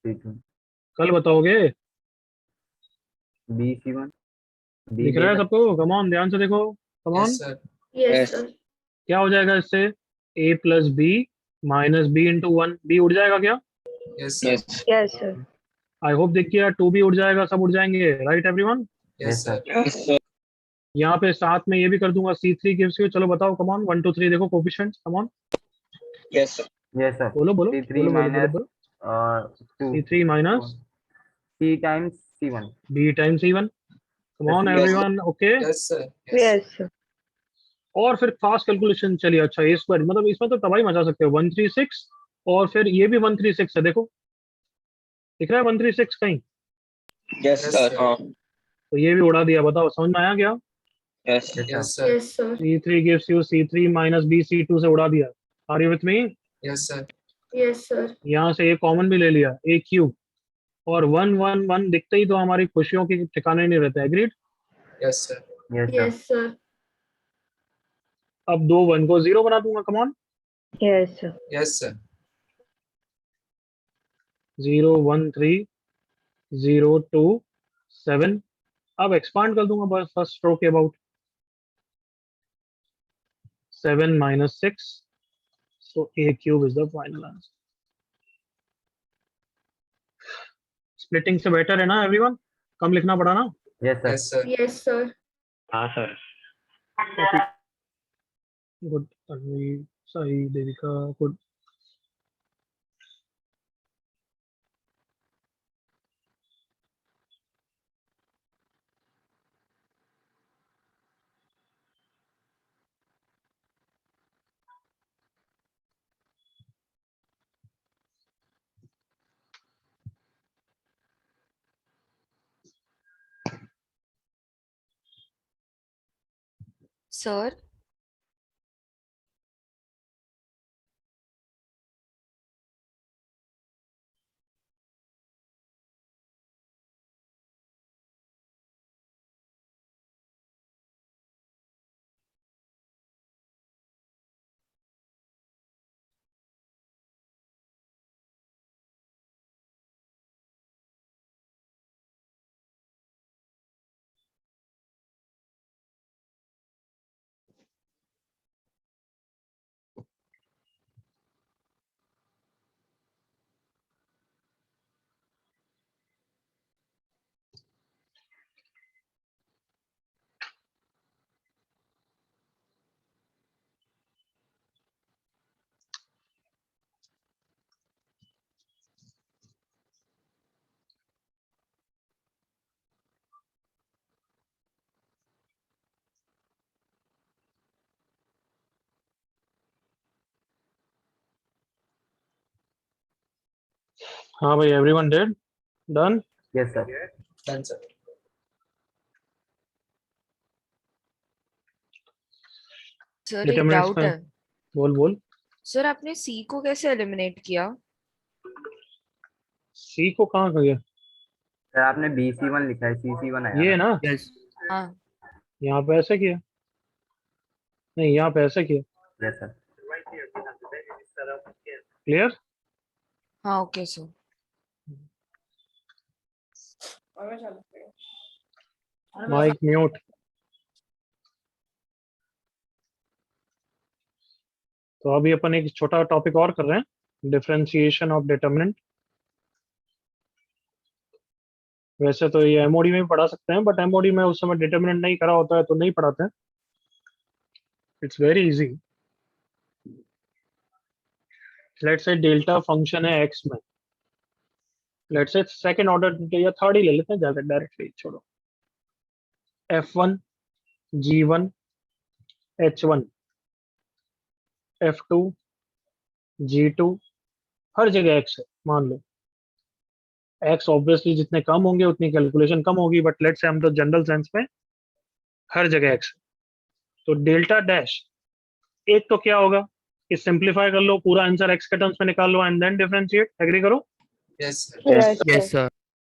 [SPEAKER 1] कल बताओगे?
[SPEAKER 3] BC1
[SPEAKER 1] दिख रहा है सबको? कम ऑन, ध्यान से देखो, come on.
[SPEAKER 2] Yes, sir.
[SPEAKER 9] Yes
[SPEAKER 8] Yes.
[SPEAKER 9] Sir.
[SPEAKER 1] क्या हो जाएगा इससे? a plus b minus b into 1. B उड़ जाएगा क्या?
[SPEAKER 2] Yes, sir.
[SPEAKER 8] Yes.
[SPEAKER 5] Yes, sir.
[SPEAKER 1] I hope देखिए, 2 भी उड़ जाएगा, सब उड़ जाएंगे, right everyone?
[SPEAKER 2] Yes, sir.
[SPEAKER 8] Yes, sir.
[SPEAKER 1] यहाँ पे साथ में ये भी कर दूंगा, C3 गिव्स यू, चलो बताओ, कम ऑन, 1 2 3 देखो coefficients, come on,
[SPEAKER 8] Yes, sir.
[SPEAKER 3] Yes sir.
[SPEAKER 1] बोलो बोलो
[SPEAKER 3] C3
[SPEAKER 1] बोलो बोलो बोलो
[SPEAKER 3] माइनस
[SPEAKER 1] बोलो.
[SPEAKER 3] 2
[SPEAKER 1] C3 minus
[SPEAKER 3] C times C1।
[SPEAKER 1] B times C1. Come on
[SPEAKER 8] Yes.
[SPEAKER 1] Everyone, okay?
[SPEAKER 2] Yes, sir. Yes.
[SPEAKER 5] Yes, sir.
[SPEAKER 1] और फिर फास्ट कैलकुलेशन, चलिए अच्छा, ए स्क्वायर, मतलब इसमें तो तबाही मचा सकते हो. 136 और फिर ये भी 136 है, देखो दिख रहा है 136 कहीं?
[SPEAKER 8] Yes,
[SPEAKER 2] Yes,
[SPEAKER 8] sir.
[SPEAKER 2] sir.
[SPEAKER 1] तो ये भी उड़ा दिया, बताओ समझ में आया क्या?
[SPEAKER 8] Yes.
[SPEAKER 2] Yes, sir.
[SPEAKER 9] Yes sir.
[SPEAKER 1] C3 gives you C3 minus B C2 से उड़ा दिया. Are you with me?
[SPEAKER 2] Yes, sir.
[SPEAKER 9] Yes sir.
[SPEAKER 1] यहाँ से एक कॉमन भी ले लिया, ए क्यूब, और 1 1 1 दिखते ही तो हमारी खुशियों की ठिकाने नहीं रहते. Agreed?
[SPEAKER 2] Yes, sir.
[SPEAKER 3] Yes sir.
[SPEAKER 9] Yes sir.
[SPEAKER 1] अब 2 1 को 0 बना दूंगा, कम on.
[SPEAKER 5] Yes, sir.
[SPEAKER 2] Yes, sir.
[SPEAKER 1] 0 1 3 0 2 7. अब एक्सपांड कर दूंगा बस फर्स्ट रो के about. 7 minus 6, so a cube is the final answer. Splitting से बेटर है ना एवरीवन? कम लिखना पड़ा ना?
[SPEAKER 3] Yes sir.
[SPEAKER 2] Yes, sir.
[SPEAKER 9] Yes sir.
[SPEAKER 3] हाँ सर।
[SPEAKER 1] गुड तन्वी, सही, देविका, गुड.
[SPEAKER 4] Sir,
[SPEAKER 1] हाँ भाई, everyone did? Done?
[SPEAKER 3] Yes sir.
[SPEAKER 2] Done sir.
[SPEAKER 4] Sir एक
[SPEAKER 1] डिटरमिनेंट्स
[SPEAKER 4] डाउट
[SPEAKER 1] में
[SPEAKER 4] है।
[SPEAKER 1] बोल बोल।
[SPEAKER 4] सर आपने सी को कैसे एलिमिनेट किया?
[SPEAKER 1] सी को कहाँ गया?
[SPEAKER 3] सर आपने BC1 लिखा है, CC1 आया
[SPEAKER 1] ये
[SPEAKER 3] ना।
[SPEAKER 1] ना,
[SPEAKER 8] यस
[SPEAKER 4] हाँ
[SPEAKER 1] यहाँ पे ऐसे किया, नहीं यहाँ पे ऐसे किया।
[SPEAKER 3] Yes sir.
[SPEAKER 1] क्लियर?
[SPEAKER 4] हाँ ओके सर।
[SPEAKER 1] Mic mute. तो अभी अपन एक छोटा टॉपिक और कर रहे हैं, डिफरेंशिएशन ऑफ डिटरमिनेंट। वैसे तो ये एमओडी में भी पढ़ा सकते हैं, बट एमओडी में उस समय डिटरमिनेंट नहीं करा होता है तो नहीं पढ़ाते हैं। It's very easy. Let's say delta function है एक्स में, लेट्स से सेकंड ऑर्डर या थर्ड ही ले लेते हैं, जाकर डायरेक्टली छोड़ो। F1 G1 H1 F2 G2, हर जगह एक्स है मान लो। एक्स ऑब्वियसली जितने कम होंगे उतनी कैलकुलेशन कम होगी, बट लेट्स से हम तो जनरल सेंस में हर जगह एक्स है। तो डेल्टा डैश, एक तो क्या होगा कि सिंप्लीफाई कर लो, पूरा आंसर एक्स के टर्म्स में निकाल लो एंड देन डिफरेंशिएट। एग्री करो?
[SPEAKER 2] Yes sir.
[SPEAKER 8] यस सर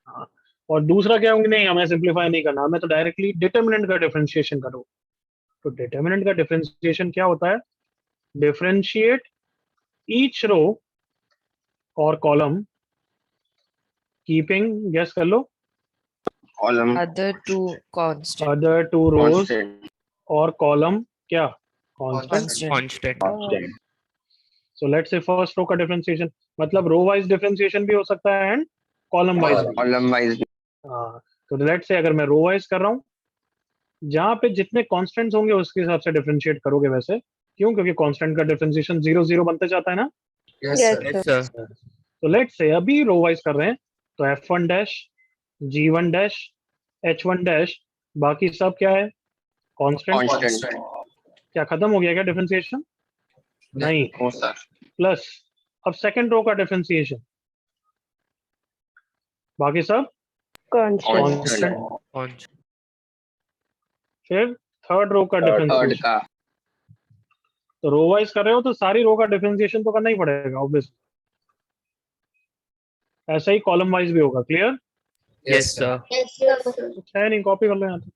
[SPEAKER 1] हाँ। और दूसरा क्या होंगे, नहीं हमें सिंप्लीफाई नहीं करना, हमें तो डायरेक्टली डिटर्मिनेंट का डिफरेंशिएशन करो। तो डिटर्मिनेंट का डिफरेंशिएशन क्या होता है? डिफरेंशिएट ईच रो और कॉलम कीपिंग, गेस कर लो,
[SPEAKER 8] column
[SPEAKER 4] other to constant.
[SPEAKER 1] Other to rows
[SPEAKER 8] constant
[SPEAKER 1] और कॉलम क्या? Constant.
[SPEAKER 4] Constant.
[SPEAKER 8] Constant
[SPEAKER 1] so let's say first row का डिफरेंशिएशन, मतलब रो वाइज डिफरेंशिएशन भी हो सकता है एंड कॉलम वाइज भी।
[SPEAKER 8] कॉलम वाइज
[SPEAKER 1] हाँ, तो लेट्स से अगर मैं रो वाइज कर रहा हूँ, जहाँ पे जितने कांस्टेंट्स होंगे उसके हिसाब से डिफरेंशिएट करोगे। वैसे क्यों? क्योंकि कांस्टेंट का डिफरेंशिएशन 0 0 बनते जाता है ना।
[SPEAKER 2] Yes sir.
[SPEAKER 8] यस सर
[SPEAKER 1] तो लेट्स से अभी रो वाइज कर रहे हैं, तो F1 dash G1 dash H1 dash, बाकी सब क्या है? कांस्टेंट।
[SPEAKER 8] कांस्टेंट
[SPEAKER 1] क्या खत्म हो गया क्या डिफरेंशिएशन? नहीं,
[SPEAKER 8] हो सर
[SPEAKER 1] प्लस अब सेकंड रो का डिफरेंशिएशन, बाकी सब
[SPEAKER 8] कांस्टेंट
[SPEAKER 1] कांस्टेंट। फिर थर्ड रो का
[SPEAKER 8] थर्ड
[SPEAKER 1] डिफरेंशिएशन,
[SPEAKER 8] का
[SPEAKER 1] तो रो वाइज कर रहे हो तो सारी रो का डिफरेंशिएशन तो करना ही पड़ेगा ऑब्वियसली। ऐसा ही कॉलम वाइज भी होगा। Clear?
[SPEAKER 2] Yes sir.
[SPEAKER 9] Yes, sir.
[SPEAKER 1] कुछ है नहीं, कॉपी कर लो यहाँ तो।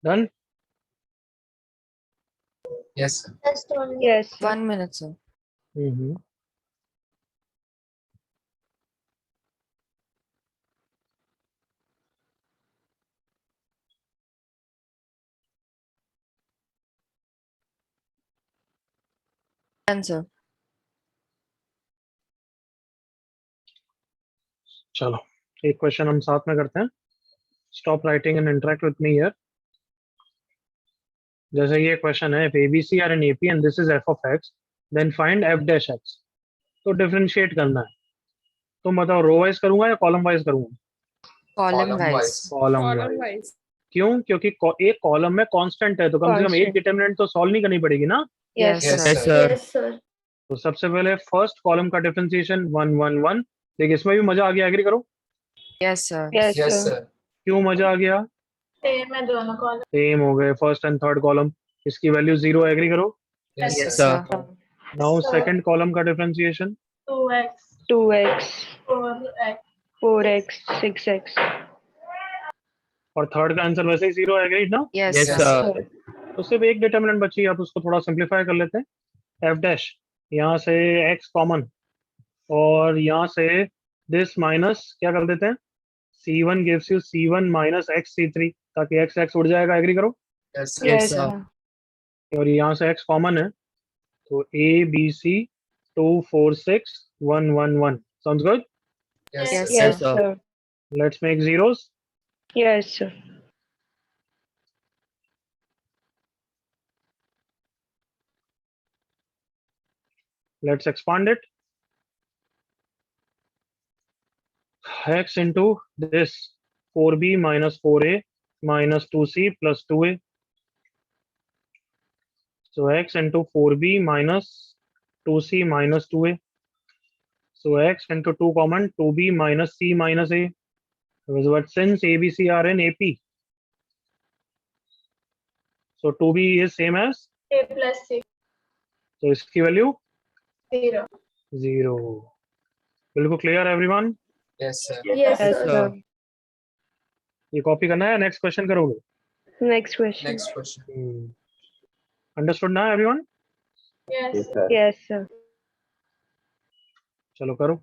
[SPEAKER 1] Done?
[SPEAKER 2] Yes sir.
[SPEAKER 9] Just one.
[SPEAKER 5] Yes, sir.
[SPEAKER 4] 1 minute sir.
[SPEAKER 1] हम्म।
[SPEAKER 4] Done sir.
[SPEAKER 1] चलो एक क्वेश्चन हम साथ में करते हैं। Stop writing and interact with me here. जैसे ये क्वेश्चन है, if ABC are an AP and this is f of x, then find f dash x. तो डिफरेंशिएट करना है। तो बताओ रो वाइज करूंगा या कॉलम वाइज करूंगा?
[SPEAKER 4] Column
[SPEAKER 2] Column
[SPEAKER 4] wise.
[SPEAKER 2] wise.
[SPEAKER 1] Column
[SPEAKER 8] column
[SPEAKER 1] wise.
[SPEAKER 8] Wise.
[SPEAKER 1] क्यों? क्योंकि एक कॉलम में कांस्टेंट है, तो कम से कम एक
[SPEAKER 5] Constant.
[SPEAKER 1] डिटरमिनेंट तो सॉल्व नहीं करनी पड़ेगी ना।
[SPEAKER 5] Yes,
[SPEAKER 2] Yes,
[SPEAKER 5] sir.
[SPEAKER 2] sir.
[SPEAKER 9] Yes, sir.
[SPEAKER 1] तो सबसे पहले फर्स्ट कॉलम का डिफरेंशिएशन 1 1 1। देखिए इसमें भी मजा आ गया, एग्री करो।
[SPEAKER 4] Yes sir.
[SPEAKER 5] Yes,
[SPEAKER 2] Yes,
[SPEAKER 5] sir.
[SPEAKER 2] sir.
[SPEAKER 1] क्यों मजा आ गया?
[SPEAKER 7] सेम है दोनों कॉलम।
[SPEAKER 1] सेम हो गए फर्स्ट एंड थर्ड कॉलम, इसकी वैल्यू 0, एग्री करो।
[SPEAKER 2] Yes,
[SPEAKER 8] Yes,
[SPEAKER 2] sir.
[SPEAKER 4] Sir.
[SPEAKER 1] Now
[SPEAKER 7] Sir.
[SPEAKER 1] Second column का differentiation
[SPEAKER 7] 2x
[SPEAKER 5] 2x,
[SPEAKER 7] 4x
[SPEAKER 5] 4x, 6x.
[SPEAKER 1] और थर्ड का आंसर वैसे ही 0 है, एग्री ना।
[SPEAKER 4] Yes
[SPEAKER 2] Yes,
[SPEAKER 4] sir.
[SPEAKER 2] sir.
[SPEAKER 1] तो सिर्फ एक डिटरमिनेंट बची, आप उसको थोड़ा सिंप्लीफाई कर लेते हैं। एफ डैश, यहाँ से एक्स कॉमन, और यहाँ से दिस माइनस क्या कर देते हैं, C1 gives you C1 minus x C3, ताकि एक्स एक्स उड़ जाएगा, एग्री करो।
[SPEAKER 2] Yes, sir.
[SPEAKER 5] Yes, sir.
[SPEAKER 1] और यहाँ से एक्स कॉमन है, तो ABC 2 4 6 1 1 1 sounds good.
[SPEAKER 2] Yes,
[SPEAKER 4] Yes,
[SPEAKER 2] sir.
[SPEAKER 5] Yes, sir.
[SPEAKER 1] Let's make zeros।
[SPEAKER 5] Yes, sir.
[SPEAKER 1] Let's expand it. X into this 4b minus 4a minus 2c plus 2a. So x into 4b minus 2c minus 2a. So x into 2 common 2b minus c minus a. But since ABC are in AP, so 2b is same as,
[SPEAKER 7] a plus 6
[SPEAKER 1] so इसकी value
[SPEAKER 7] 0.
[SPEAKER 1] 0। बिल्कुल clear everyone?
[SPEAKER 2] Yes, sir.
[SPEAKER 9] Yes,
[SPEAKER 5] Yes,
[SPEAKER 9] sir.
[SPEAKER 5] sir.
[SPEAKER 1] ये copy करना है, next question करोगे।
[SPEAKER 5] Next question.
[SPEAKER 2] Next question.
[SPEAKER 1] Understood ना everyone?
[SPEAKER 7] Yes.
[SPEAKER 5] Yes, sir.
[SPEAKER 1] चलो करो।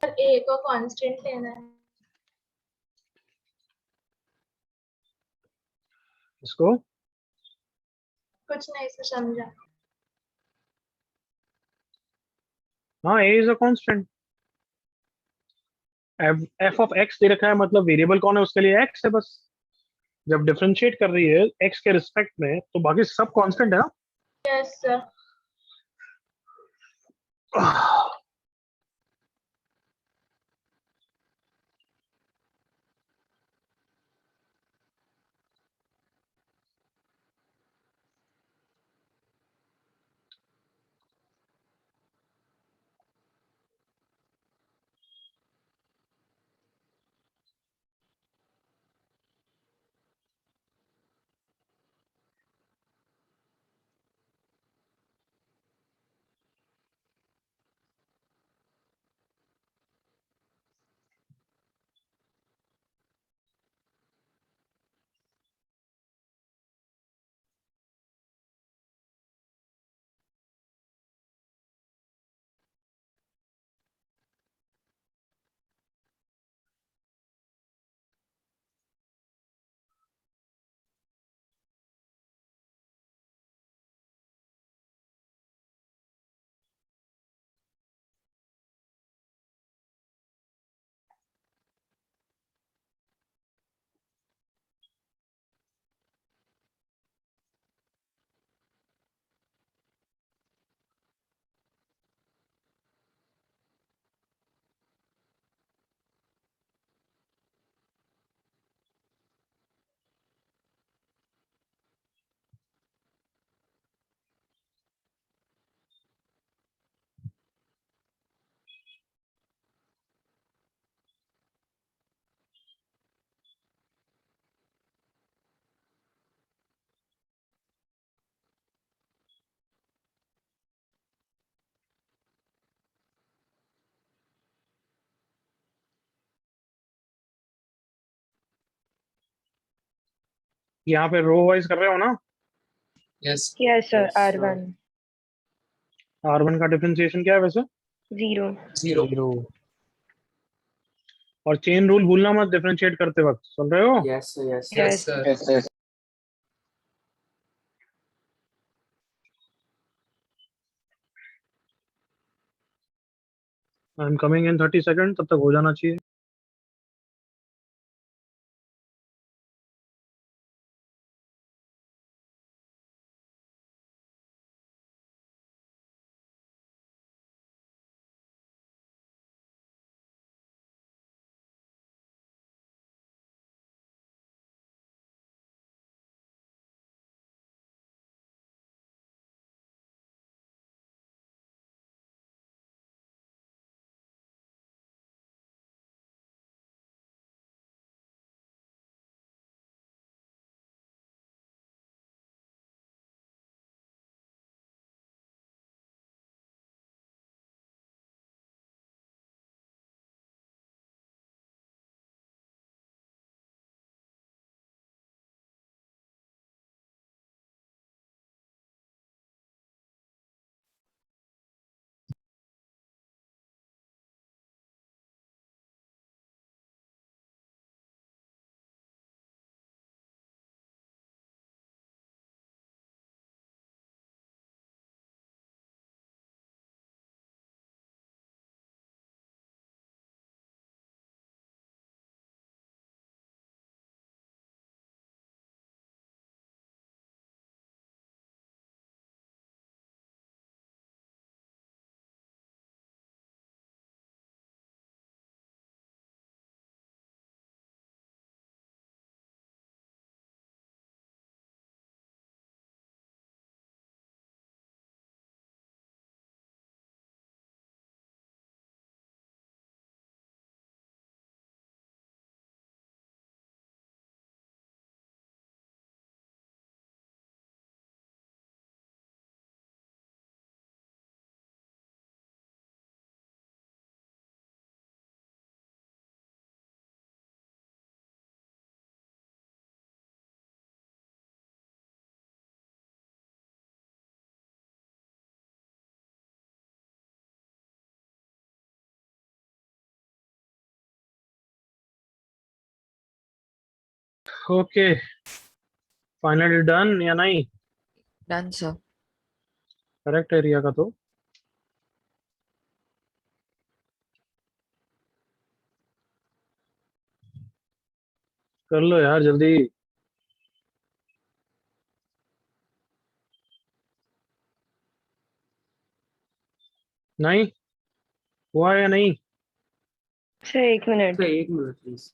[SPEAKER 7] और a को कांस्टेंट लेना है।
[SPEAKER 1] इसको
[SPEAKER 7] कुछ नहीं से समझा।
[SPEAKER 1] हाँ, a is a constant। f of x दे रखा है, मतलब वेरिएबल कौन है उसके लिए, x है बस। जब डिफरेंशिएट कर रही है x के रिस्पेक्ट में, तो बाकी सब कांस्टेंट है ना।
[SPEAKER 7] Yes, sir.
[SPEAKER 1] यहाँ पे रो वाइज कर रहे हो ना?
[SPEAKER 2] Yes.
[SPEAKER 5] Yes, sir.
[SPEAKER 6] Yes, sir.
[SPEAKER 5] R1.
[SPEAKER 1] R1 का डिफरेंशिएशन क्या है वैसे?
[SPEAKER 5] 0.
[SPEAKER 2] 0.
[SPEAKER 1] 0। और चेन रूल भूलना मत डिफरेंशिएट करते वक्त, सुन रहे हो?
[SPEAKER 6] Yes, sir. Yes, sir.
[SPEAKER 2] Yes,
[SPEAKER 5] Yes.
[SPEAKER 2] sir.
[SPEAKER 8] Yes, yes.
[SPEAKER 1] I am coming in 30 second, तब तक हो जाना चाहिए। ओके, फाइनली डन या नहीं?
[SPEAKER 4] Done sir.
[SPEAKER 1] करेक्ट एरिया का तो कर लो यार जल्दी। नहीं हुआ या नहीं?
[SPEAKER 5] Sir, 1 minute.
[SPEAKER 6] Sir, 1 minute, please.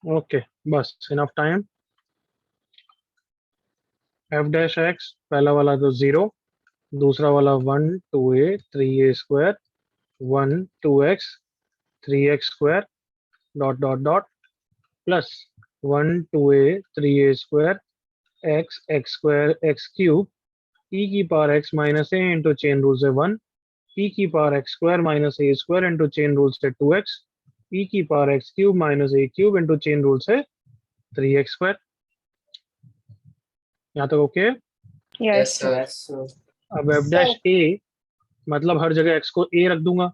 [SPEAKER 1] Okay बस enough time. F dash x पहला वाला तो 0, दूसरा वाला 1 2a 3a square 1 2x 3x square dot dot dot plus 1 2a 3a square x square x cube e की power x minus a into chain rule से 1 e की power x square minus a square into chain rule से 2x e की power x cube minus a cube into chain rule से 3x square. यहाँ तक okay?
[SPEAKER 5] Yes, sir.
[SPEAKER 6] Yes, sir.
[SPEAKER 1] अब F dash ए मतलब हर जगह x को a रख दूंगा,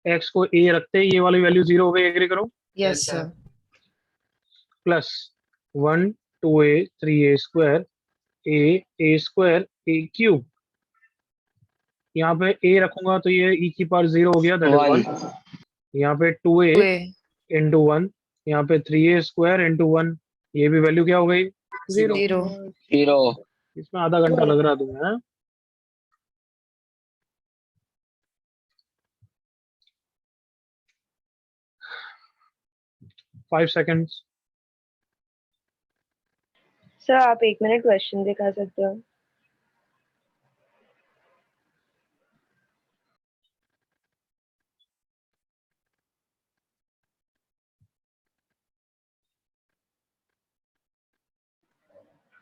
[SPEAKER 1] x को a रखते ही ये वाली वैल्यू 0 हो गई, एग्री करो?
[SPEAKER 4] Yes
[SPEAKER 2] sir.
[SPEAKER 4] Sir.
[SPEAKER 1] Plus 1 2a 3a square a square a cube यहाँ पे a रखूंगा तो ये e की पावर 0 हो गया, दैट इज 1।
[SPEAKER 8] 1
[SPEAKER 1] यहाँ पे 2a
[SPEAKER 4] 2a
[SPEAKER 1] इंटू 1, यहाँ पे 3a स्क्वायर इंटू 1, ये भी वैल्यू क्या हो गई? 0।
[SPEAKER 4] 0
[SPEAKER 8] 0
[SPEAKER 1] इसमें आधा घंटा लग रहा है तुम्हें, हाँ? 5 seconds।
[SPEAKER 5] सर आप 1 मिनट क्वेश्चन दिखा सकते हो?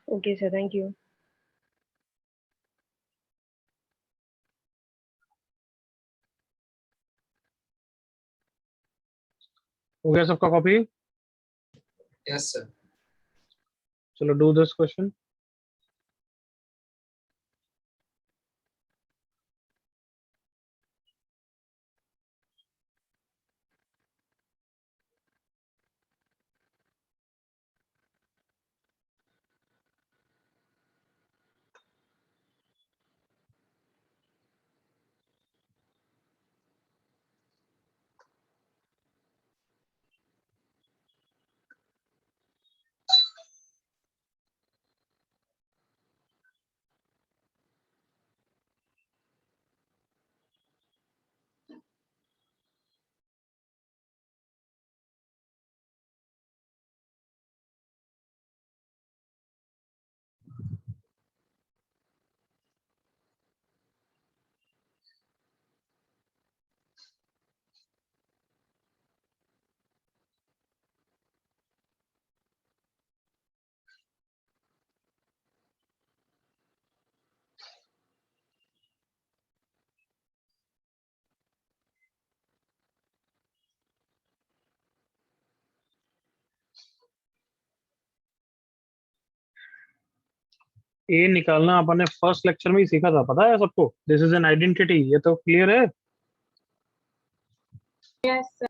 [SPEAKER 5] Okay sir, thank you.
[SPEAKER 1] हो गया सबका कॉपी?
[SPEAKER 2] Yes, sir.
[SPEAKER 1] चलो डू दिस क्वेश्चन। ए निकालना अपन ने फर्स्ट लेक्चर में ही सीखा था, पता है सबको? दिस इज एन आइडेंटिटी, ये तो क्लियर है।
[SPEAKER 7] Yes sir.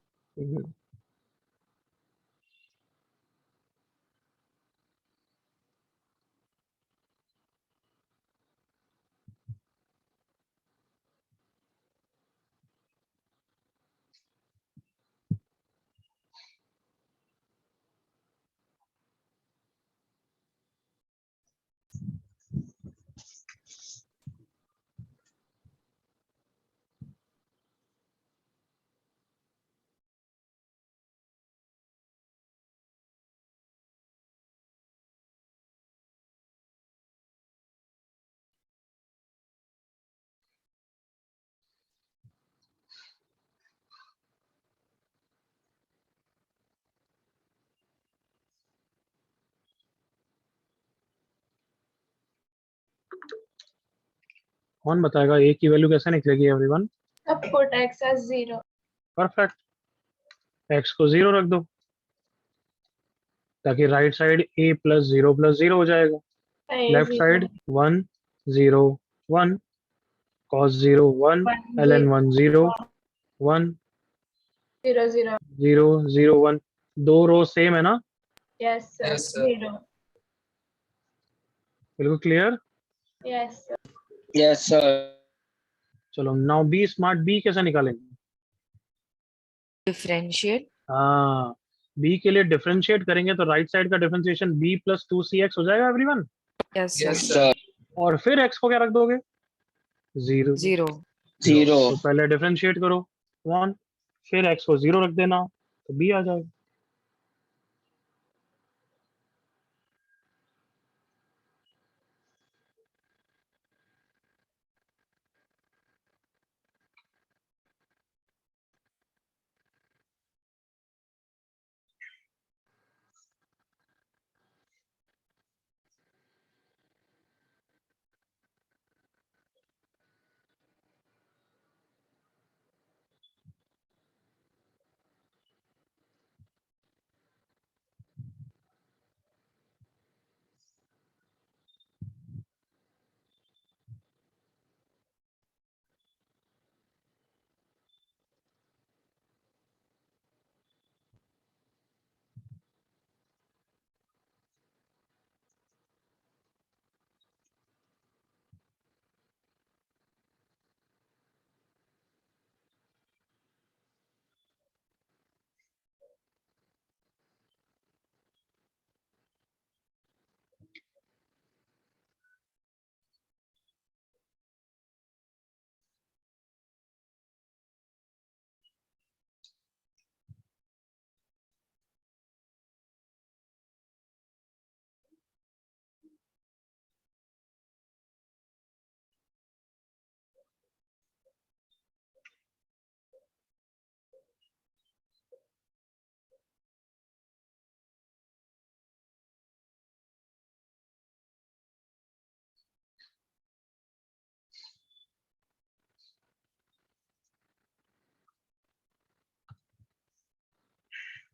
[SPEAKER 1] कौन बताएगा ए की वैल्यू कैसे निकलेगी एवरीवन?
[SPEAKER 7] अब put x as 0।
[SPEAKER 1] Perfect. X को 0 रख दो ताकि राइट साइड a प्लस 0 हो जाएगा, लेफ्ट साइड 1 0 1, cos 0 1, ln 1 0 1
[SPEAKER 7] 0 0।
[SPEAKER 1] 0 0 1। दो रो सेम है ना?
[SPEAKER 7] Yes sir.
[SPEAKER 2] Yes, sir.
[SPEAKER 7] 0।
[SPEAKER 1] बिल्कुल clear.
[SPEAKER 7] Yes sir.
[SPEAKER 8] yes sir
[SPEAKER 1] चलो नाउ बी स्मार्ट, बी कैसे निकालेंगे?
[SPEAKER 4] डिफरेंशिएट।
[SPEAKER 1] हाँ, बी के लिए डिफरेंशिएट करेंगे तो राइट साइड का डिफरेंशिएशन b प्लस 2cx हो जाएगा everyone.
[SPEAKER 4] Yes
[SPEAKER 2] Yes,
[SPEAKER 4] sir.
[SPEAKER 2] sir.
[SPEAKER 1] और फिर x को क्या रख दोगे? 0।
[SPEAKER 4] 0
[SPEAKER 8] 0
[SPEAKER 1] तो पहले डिफरेंशिएट करो 1, फिर x को 0 रख देना तो b आ जाएगा।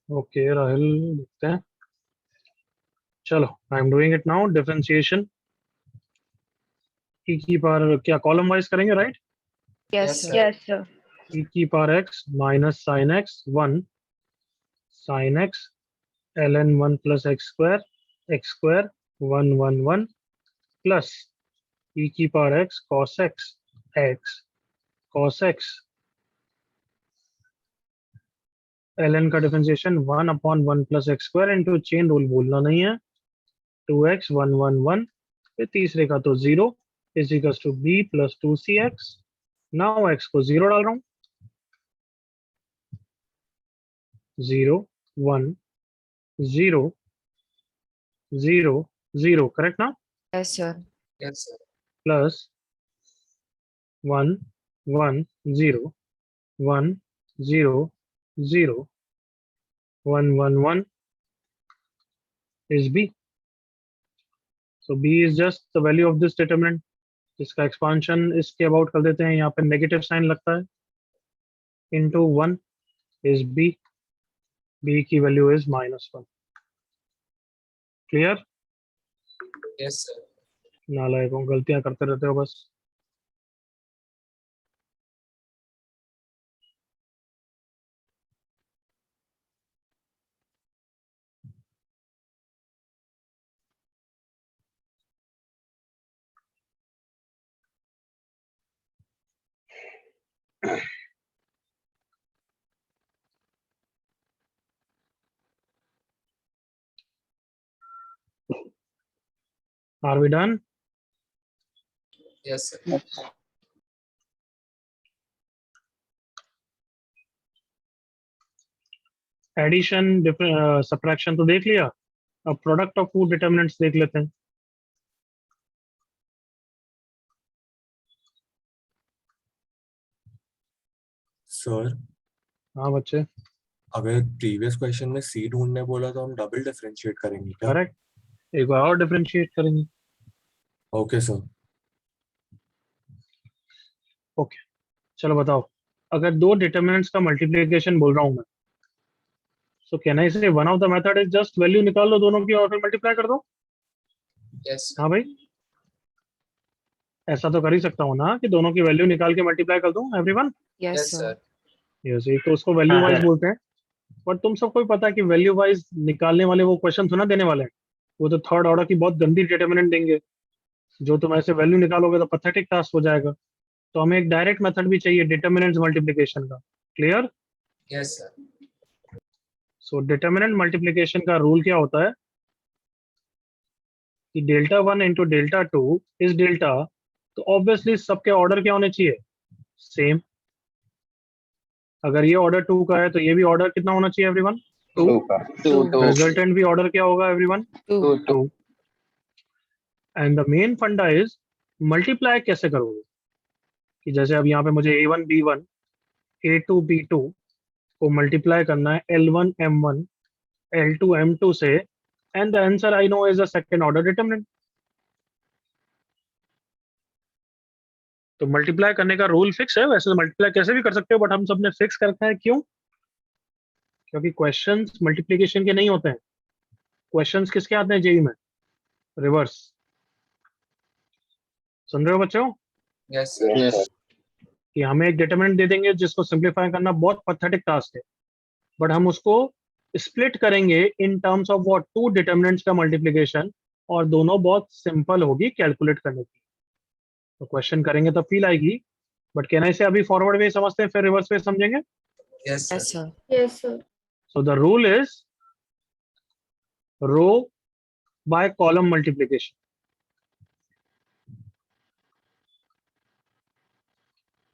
[SPEAKER 1] ओके राहुल, देखते हैं। चलो, I am doing it now. Differentiation e की पावर क्या कॉलम वाइज करेंगे, right?
[SPEAKER 4] Yes
[SPEAKER 2] Yes,
[SPEAKER 4] sir.
[SPEAKER 2] sir.
[SPEAKER 5] Yes, sir.
[SPEAKER 1] E की power x minus sine x 1 sine x ln 1 plus x square 1 1 1 plus e की power x x cos x ln का differentiation 1 upon 1 plus x square into chain rule भूलना नहीं है, 2x 1 1 1, फिर तीसरे का तो 0 is equals to b plus 2cx। Now x को 0 डाल रहा हूँ, 0 1 0 0 0, करेक्ट ना?
[SPEAKER 4] Yes sir.
[SPEAKER 2] Yes, sir.
[SPEAKER 1] Plus 1 1 0 1 0 0 1 1 1 is b. So b is just the value of this determinant, जिसका एक्सपांशन इसके अबाउट कर देते हैं, यहाँ पे नेगेटिव साइन लगता है, इनटू 1 is b, b की value is -1। Clear?
[SPEAKER 2] Yes, sir.
[SPEAKER 1] नालायकों, गलतियां करते रहते हो बस। Are we done?
[SPEAKER 2] Yes, sir.
[SPEAKER 1] Addition subtraction तो देख लिया, अब प्रोडक्ट ऑफ टू डिटर्मिनेंट्स देख लेते हैं।
[SPEAKER 6] सर,
[SPEAKER 1] हाँ बच्चे,
[SPEAKER 6] अगर प्रीवियस क्वेश्चन में सी ढूंढने बोला तो हम डबल डिफरेंशिएट करेंगे क्या?
[SPEAKER 1] करेक्ट, एक बार और डिफरेंशिएट करेंगे।
[SPEAKER 6] Okay sir.
[SPEAKER 1] ओके, चलो बताओ, अगर दो डिटर्मिनेंट्स का मल्टीप्लिकेशन बोल रहा हूँ मैं, सो कैन आई से one of the method is just value निकाल लो दोनों की और फिर मल्टीप्लाई कर दो?
[SPEAKER 2] Yes, sir.
[SPEAKER 1] हाँ भाई, ऐसा तो कर ही सकता हूँ ना कि दोनों की वैल्यू निकाल के मल्टीप्लाई कर दूं everyone?
[SPEAKER 4] Yes
[SPEAKER 2] Yes,
[SPEAKER 4] sir.
[SPEAKER 2] sir.
[SPEAKER 1] Yes, एक तो उसको वैल्यू वाइज बोलते हैं, बट तुम सबको भी पता है कि वैल्यू वाइज निकालने वाले वो क्वेश्चन थोड़ा देने वाले हैं, वो तो थर्ड ऑर्डर की बहुत गंदी डिटर्मिनेंट देंगे, जो तुम ऐसे वैल्यू निकालोगे तो पैथेटिक टास्क हो जाएगा। तो हमें एक डायरेक्ट मेथड भी चाहिए डिटर्मिनेंट्स मल्टीप्लिकेशन का। Clear?
[SPEAKER 2] Yes, sir.
[SPEAKER 1] So determinant multiplication का रूल क्या होता है कि delta 1 into delta 2 is delta, तो ऑब्वियसली सबके ऑर्डर क्या होने चाहिए? सेम। अगर ये ऑर्डर 2 का है तो ये भी ऑर्डर कितना होना चाहिए एवरीवन? 2। रिजल्टेंट भी ऑर्डर क्या होगा एवरीवन? 2। एंड द मेन फंडा इज मल्टीप्लाई कैसे करोगे, कि जैसे अब यहाँ पे मुझे a1 b1 a2 b2 को मल्टीप्लाई करना है l1 m1 l2 m2 से, and the answer I know is a second order determinant. तो मल्टीप्लाई करने का रूल फिक्स है, वैसे मल्टीप्लाई कैसे भी कर सकते हो, बट हम सबने फिक्स कर रखा है। क्यों? क्योंकि क्वेश्चंस मल्टीप्लिकेशन के नहीं होते हैं, क्वेश्चंस किसके आते हैं जेई में? रिवर्स। सुन रहे हो बच्चों?
[SPEAKER 2] Yes, sir.
[SPEAKER 1] कि हमें एक डिटरमिनेंट दे देंगे जिसको सिंप्लीफाई करना बहुत पैथेटिक टास्क है, बट हम उसको स्प्लिट करेंगे in terms of what? Two determinants का मल्टीप्लिकेशन, और दोनों बहुत सिंपल होगी कैलकुलेट करने की। तो क्वेश्चन करेंगे तो फील आएगी, बट कहना इसे अभी फॉरवर्ड वे समझते हैं फिर रिवर्स वे समझेंगे।
[SPEAKER 2] Yes, sir.
[SPEAKER 4] Yes sir.
[SPEAKER 9] Yes, sir.
[SPEAKER 1] So the rule is row by column multiplication.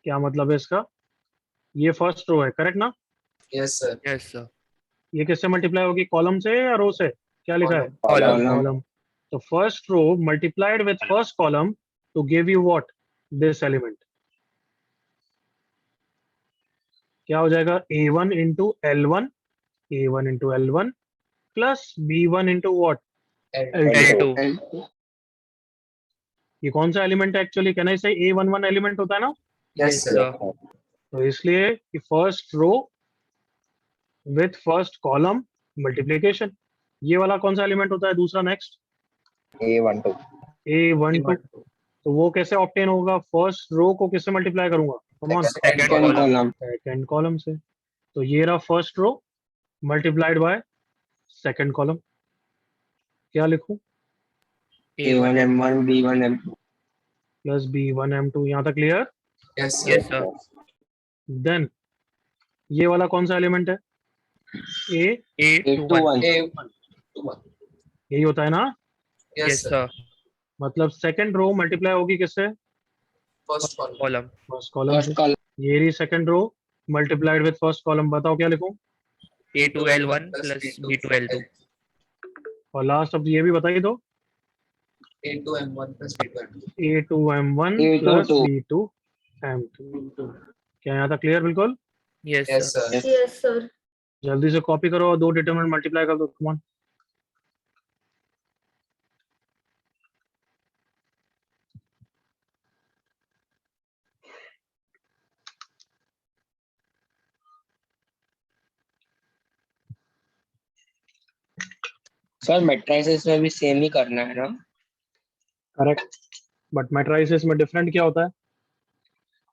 [SPEAKER 1] क्या मतलब है इसका? ये फर्स्ट रो है, करेक्ट ना?
[SPEAKER 2] Yes, sir.
[SPEAKER 8] Yes sir.
[SPEAKER 1] ये किससे मल्टीप्लाई होगी, कॉलम से या रो से? क्या लिखा है?
[SPEAKER 2] Column.
[SPEAKER 1] कॉलम। तो first row multiplied with first column to give you what? This element. क्या हो जाएगा? a1 into L1 a1 into L1 plus b1 into what?
[SPEAKER 2] L2.
[SPEAKER 8] L2
[SPEAKER 1] ये कौन सा एलिमेंट है एक्चुअली? कहना इसे a11 एलिमेंट होता है ना?
[SPEAKER 2] Yes, sir.
[SPEAKER 1] तो इसलिए कि first row with first column multiplication. ये वाला कौन सा एलिमेंट होता है दूसरा नेक्स्ट?
[SPEAKER 8] A12
[SPEAKER 1] A12। तो वो कैसे ऑब्टेन होगा? फर्स्ट रो को किससे मल्टीप्लाई करूंगा? Come on,
[SPEAKER 8] second column
[SPEAKER 1] second column से। तो ये रहा first row multiplied by second column. क्या लिखूं?
[SPEAKER 8] A1 M1 B1 M2
[SPEAKER 1] plus B1 M2। यहाँ तक clear?
[SPEAKER 2] Yes, sir.
[SPEAKER 8] yes sir
[SPEAKER 1] then ये वाला कौन सा एलिमेंट है?
[SPEAKER 8] A21
[SPEAKER 2] A21.
[SPEAKER 1] यही होता है ना?
[SPEAKER 2] Yes, sir.
[SPEAKER 1] मतलब सेकंड रो मल्टीप्लाई होगी किससे?
[SPEAKER 2] First column.
[SPEAKER 1] First column
[SPEAKER 8] first
[SPEAKER 1] से।
[SPEAKER 8] column
[SPEAKER 1] ये रही second row multiplied with first column. बताओ क्या लिखूं?
[SPEAKER 3] A2L1 plus B2L2
[SPEAKER 1] और लास्ट अब ये भी बता ही दो।
[SPEAKER 2] A2M1 plus B2M2.
[SPEAKER 1] A2M1
[SPEAKER 8] A2
[SPEAKER 1] plus
[SPEAKER 8] two.
[SPEAKER 1] B2M2। क्या यहाँ तक क्लियर बिल्कुल?
[SPEAKER 2] Yes, sir.
[SPEAKER 9] Yes, sir.
[SPEAKER 1] जल्दी से कॉपी करो और दो डिटरमिनेंट मल्टीप्लाई कर दो। Come on.
[SPEAKER 8] सर मैट्रिसेस में भी सेम ही करना है ना?
[SPEAKER 1] करेक्ट। बट मैट्राइसिस में डिफरेंट क्या होता है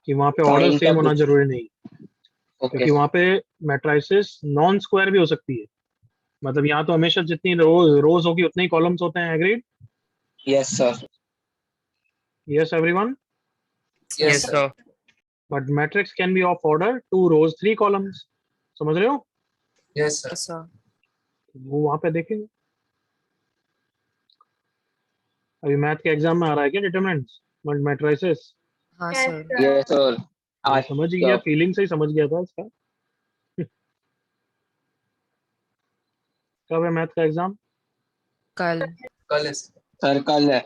[SPEAKER 1] कि वहां पे
[SPEAKER 8] Sign
[SPEAKER 1] ऑर्डर
[SPEAKER 8] का
[SPEAKER 1] सेम होना
[SPEAKER 8] कुछ-
[SPEAKER 1] जरूरी नहीं,
[SPEAKER 8] ओके
[SPEAKER 1] क्योंकि वहां पे मैट्राइसिस नॉन स्क्वायर भी हो सकती है। मतलब यहाँ तो हमेशा जितनी रोज होगी उतने ही कॉलम्स होते हैं। Agreed?
[SPEAKER 8] Yes sir
[SPEAKER 1] yes everyone?
[SPEAKER 2] Yes, sir.
[SPEAKER 1] But matrix can be of order 2 rows 3 columns. समझ रहे हो?
[SPEAKER 2] Yes, sir.
[SPEAKER 1] वो वहां पे देखेंगे। अभी मैथ के एग्जाम में आ रहा है क्या determinants matrices?
[SPEAKER 7] Yes, sir.
[SPEAKER 8] Yes sir आज
[SPEAKER 1] समझ गया, फीलिंग से ही समझ गया था इसका। कब है मैथ का एग्जाम?
[SPEAKER 7] कल।
[SPEAKER 2] कल है sir.
[SPEAKER 8] सर कल है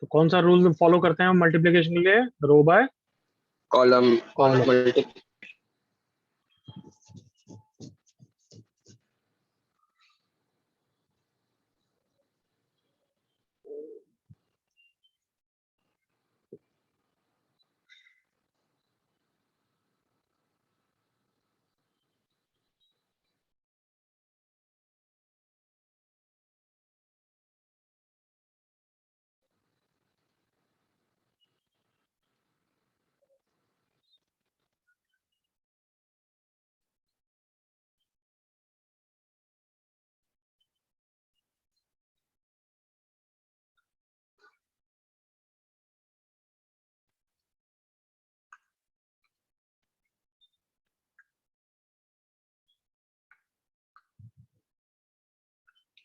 [SPEAKER 1] तो कौन सा रूल फॉलो करते हैं हम मल्टीप्लिकेशन के लिए? रो बाय
[SPEAKER 8] कॉलम
[SPEAKER 1] कॉलम।
[SPEAKER 8] मल्टी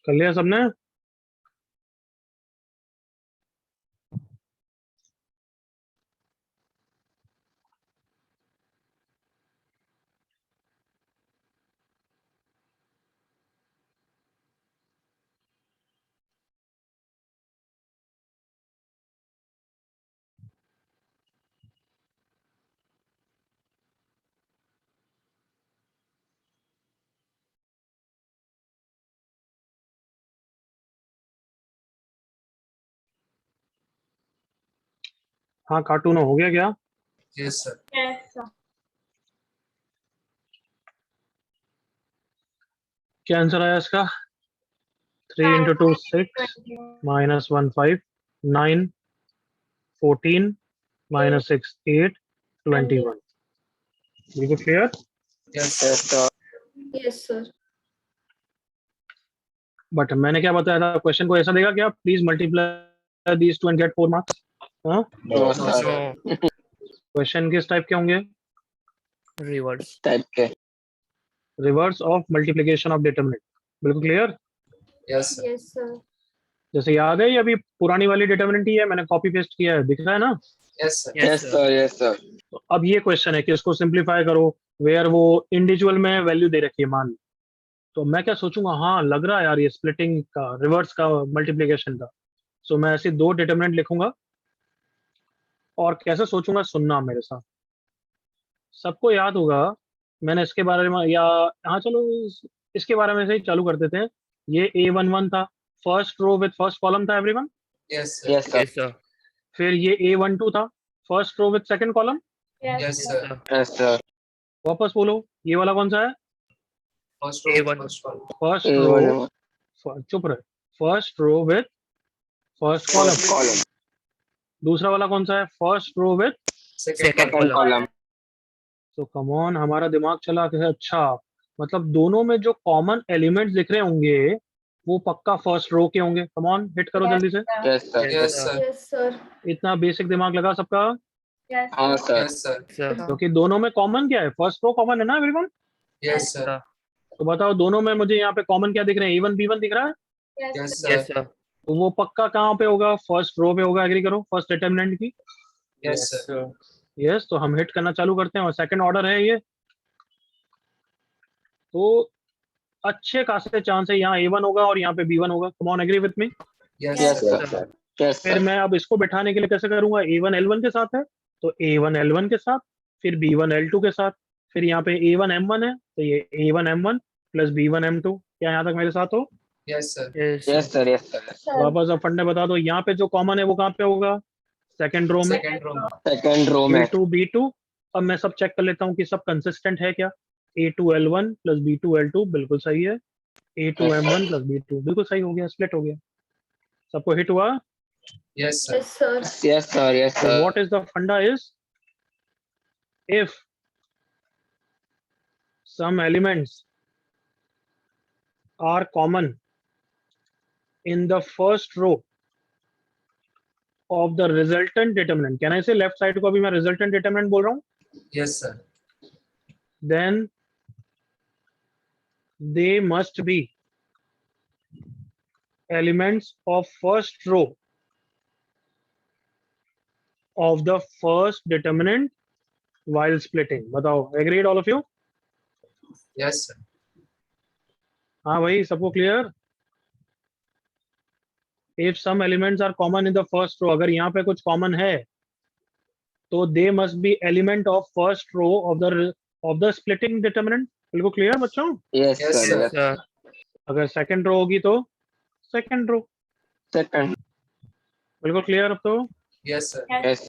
[SPEAKER 1] कर लिया सबने? हाँ कार्टून हो गया क्या?
[SPEAKER 2] Yes, sir.
[SPEAKER 7] Yes, sir.
[SPEAKER 1] क्या आंसर आया इसका? 3 into 2 6 minus 1 5 9 14 minus 6 8 21। बिल्कुल clear?
[SPEAKER 2] Yes,
[SPEAKER 8] yes sir
[SPEAKER 9] Yes, sir.
[SPEAKER 1] But मैंने क्या बताया था? क्वेश्चन को ऐसा देगा क्या? Please multiply these two and get 4 marks. हाँ,
[SPEAKER 8] no
[SPEAKER 2] No,
[SPEAKER 8] sir
[SPEAKER 2] sir.
[SPEAKER 1] Question किस टाइप के होंगे?
[SPEAKER 3] रिवर्स
[SPEAKER 8] टाइप के
[SPEAKER 1] reverse of multiplication of determinant. बिल्कुल clear?
[SPEAKER 2] Yes, sir.
[SPEAKER 9] Yes, sir.
[SPEAKER 1] जैसे याद है, ये अभी पुरानी वाली डिटरमिनेंट ही है, मैंने कॉपी पेस्ट किया है, दिख रहा है ना?
[SPEAKER 2] Yes, sir.
[SPEAKER 8] Yes sir yes sir
[SPEAKER 1] तो अब ये क्वेश्चन है कि इसको सिंप्लीफाई करो वेयर वो इंडिविजुअल में वैल्यू दे रखी है मान। तो मैं क्या सोचूंगा, हाँ लग रहा है यार ये स्प्लिटिंग का, रिवर्स का, मल्टीप्लिकेशन का। सो मैं ऐसे दो डिटरमिनेंट लिखूंगा और कैसे सोचूंगा, सुनना मेरे साथ। सबको याद होगा, मैंने इसके बारे में, या हाँ चलो इसके बारे में से ही चालू कर देते हैं। ये A11 था, first row with first column था everyone.
[SPEAKER 2] Yes
[SPEAKER 8] Yes,
[SPEAKER 2] sir
[SPEAKER 8] sir.
[SPEAKER 1] फिर ये A12 था, first row with second column.
[SPEAKER 7] Yes
[SPEAKER 2] yes sir
[SPEAKER 8] Yes, sir.
[SPEAKER 1] वापस बोलो, ये वाला कौन सा है?
[SPEAKER 2] First row
[SPEAKER 8] A1.
[SPEAKER 2] First one
[SPEAKER 1] first
[SPEAKER 8] A1,
[SPEAKER 1] row, चुप रहे, first row with first column.
[SPEAKER 8] column.
[SPEAKER 1] दूसरा वाला कौन सा है? First row with,
[SPEAKER 2] second
[SPEAKER 8] Second
[SPEAKER 2] column
[SPEAKER 8] column.
[SPEAKER 1] तो कम ऑन, हमारा दिमाग चला कि अच्छा, मतलब दोनों में जो कॉमन एलिमेंट्स दिख रहे होंगे वो पक्का फर्स्ट रो के होंगे। कम ऑन, हिट करो जल्दी से।
[SPEAKER 8] Yes, sir.
[SPEAKER 2] Yes sir
[SPEAKER 9] Yes, sir.
[SPEAKER 1] इतना बेसिक दिमाग लगा सबका,
[SPEAKER 7] यस
[SPEAKER 8] हाँ, sir.
[SPEAKER 2] Yes sir
[SPEAKER 8] Sir.
[SPEAKER 1] क्योंकि दोनों में कॉमन क्या है? फर्स्ट रो कॉमन है ना एवरीवन।
[SPEAKER 2] यस सर
[SPEAKER 1] तो बताओ दोनों में मुझे यहाँ पे कॉमन क्या दिख रहे हैं? A1 B1 दिख रहा है,
[SPEAKER 2] यस
[SPEAKER 8] Yes,
[SPEAKER 2] सर
[SPEAKER 8] sir.
[SPEAKER 1] तो वो पक्का कहाँ पे होगा? फर्स्ट रो पे होगा। एग्री करो फर्स्ट डिटरमिनेंट की।
[SPEAKER 2] यस सर
[SPEAKER 1] यस, तो हम हिट करना चालू करते हैं और सेकंड ऑर्डर है ये। तो अच्छे खासे चांस है यहाँ A1 होगा और यहाँ पे B1 होगा। Come on, agree with me.
[SPEAKER 2] Yes
[SPEAKER 8] Yes,
[SPEAKER 2] sir
[SPEAKER 8] sir. Yes,
[SPEAKER 1] फिर
[SPEAKER 8] sir.
[SPEAKER 1] मैं अब इसको बैठाने के लिए कैसे करूंगा? A1 L1 के साथ है तो A1 L1 के साथ, फिर B1 L2 के साथ, फिर यहाँ पे A1 M1 है तो ये A1 M1 plus B1 M2। क्या यहाँ तक मेरे साथ हो?
[SPEAKER 2] Yes sir
[SPEAKER 8] Yes, sir. Yes, sir.
[SPEAKER 7] Sir
[SPEAKER 1] वापस अब फंडे बता दो, यहाँ पे जो कॉमन है वो कहाँ पे होगा? सेकंड रो में,
[SPEAKER 2] सेकंड रो
[SPEAKER 8] Second row में.
[SPEAKER 1] A2 B2। अब मैं सब चेक कर लेता हूँ कि सब कंसिस्टेंट है क्या। A2 L1 plus B2 L2 बिल्कुल सही है। A2 M1 प्लस B2 बिल्कुल सही हो गया, स्प्लिट हो गया। सबको हिट हुआ?
[SPEAKER 2] Yes sir
[SPEAKER 9] Yes, sir.
[SPEAKER 8] Yes, sir. Yes,
[SPEAKER 1] So
[SPEAKER 8] sir.
[SPEAKER 1] what is the funda is, if some elements are common in the first row of the resultant determinant, can I say left side को अभी मैं resultant determinant बोल रहा हूँ,
[SPEAKER 2] yes sir
[SPEAKER 1] then they must be elements of first row of the first determinant while splitting। बताओ, agreed all of you?
[SPEAKER 2] Yes sir
[SPEAKER 1] हाँ भाई, सबको clear? If some elements are common in the first row, अगर यहाँ पे कुछ common है तो they must be element of first row of the splitting determinant। बिल्कुल क्लियर बच्चों?
[SPEAKER 8] Yes,
[SPEAKER 2] Yes,
[SPEAKER 8] sir.
[SPEAKER 2] sir.
[SPEAKER 8] Yes, sir.
[SPEAKER 1] अगर सेकंड रो होगी तो सेकंड रो।
[SPEAKER 8] Second.
[SPEAKER 1] बिल्कुल क्लियर? अब तो
[SPEAKER 2] यस सर
[SPEAKER 8] Yes.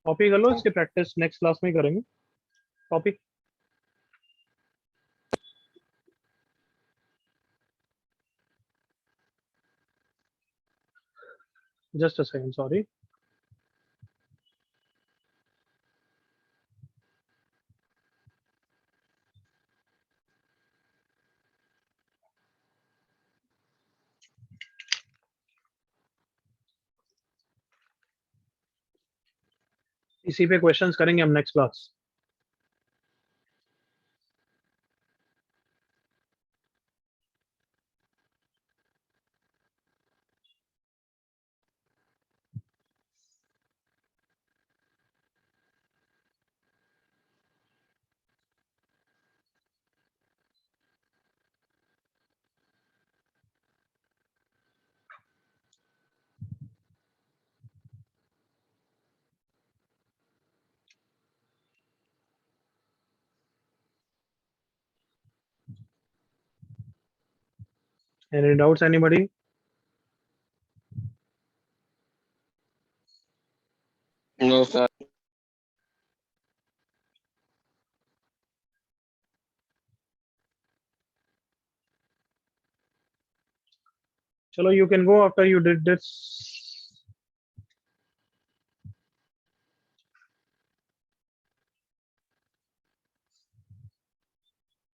[SPEAKER 1] कॉपी कर लो, इसकी प्रैक्टिस नेक्स्ट क्लास में ही करेंगे। Copy. Just a second, sorry. इसी पे क्वेश्चंस करेंगे हम next class. Any doubts, anybody?
[SPEAKER 8] No, sir.
[SPEAKER 1] चलो, you can go after you did this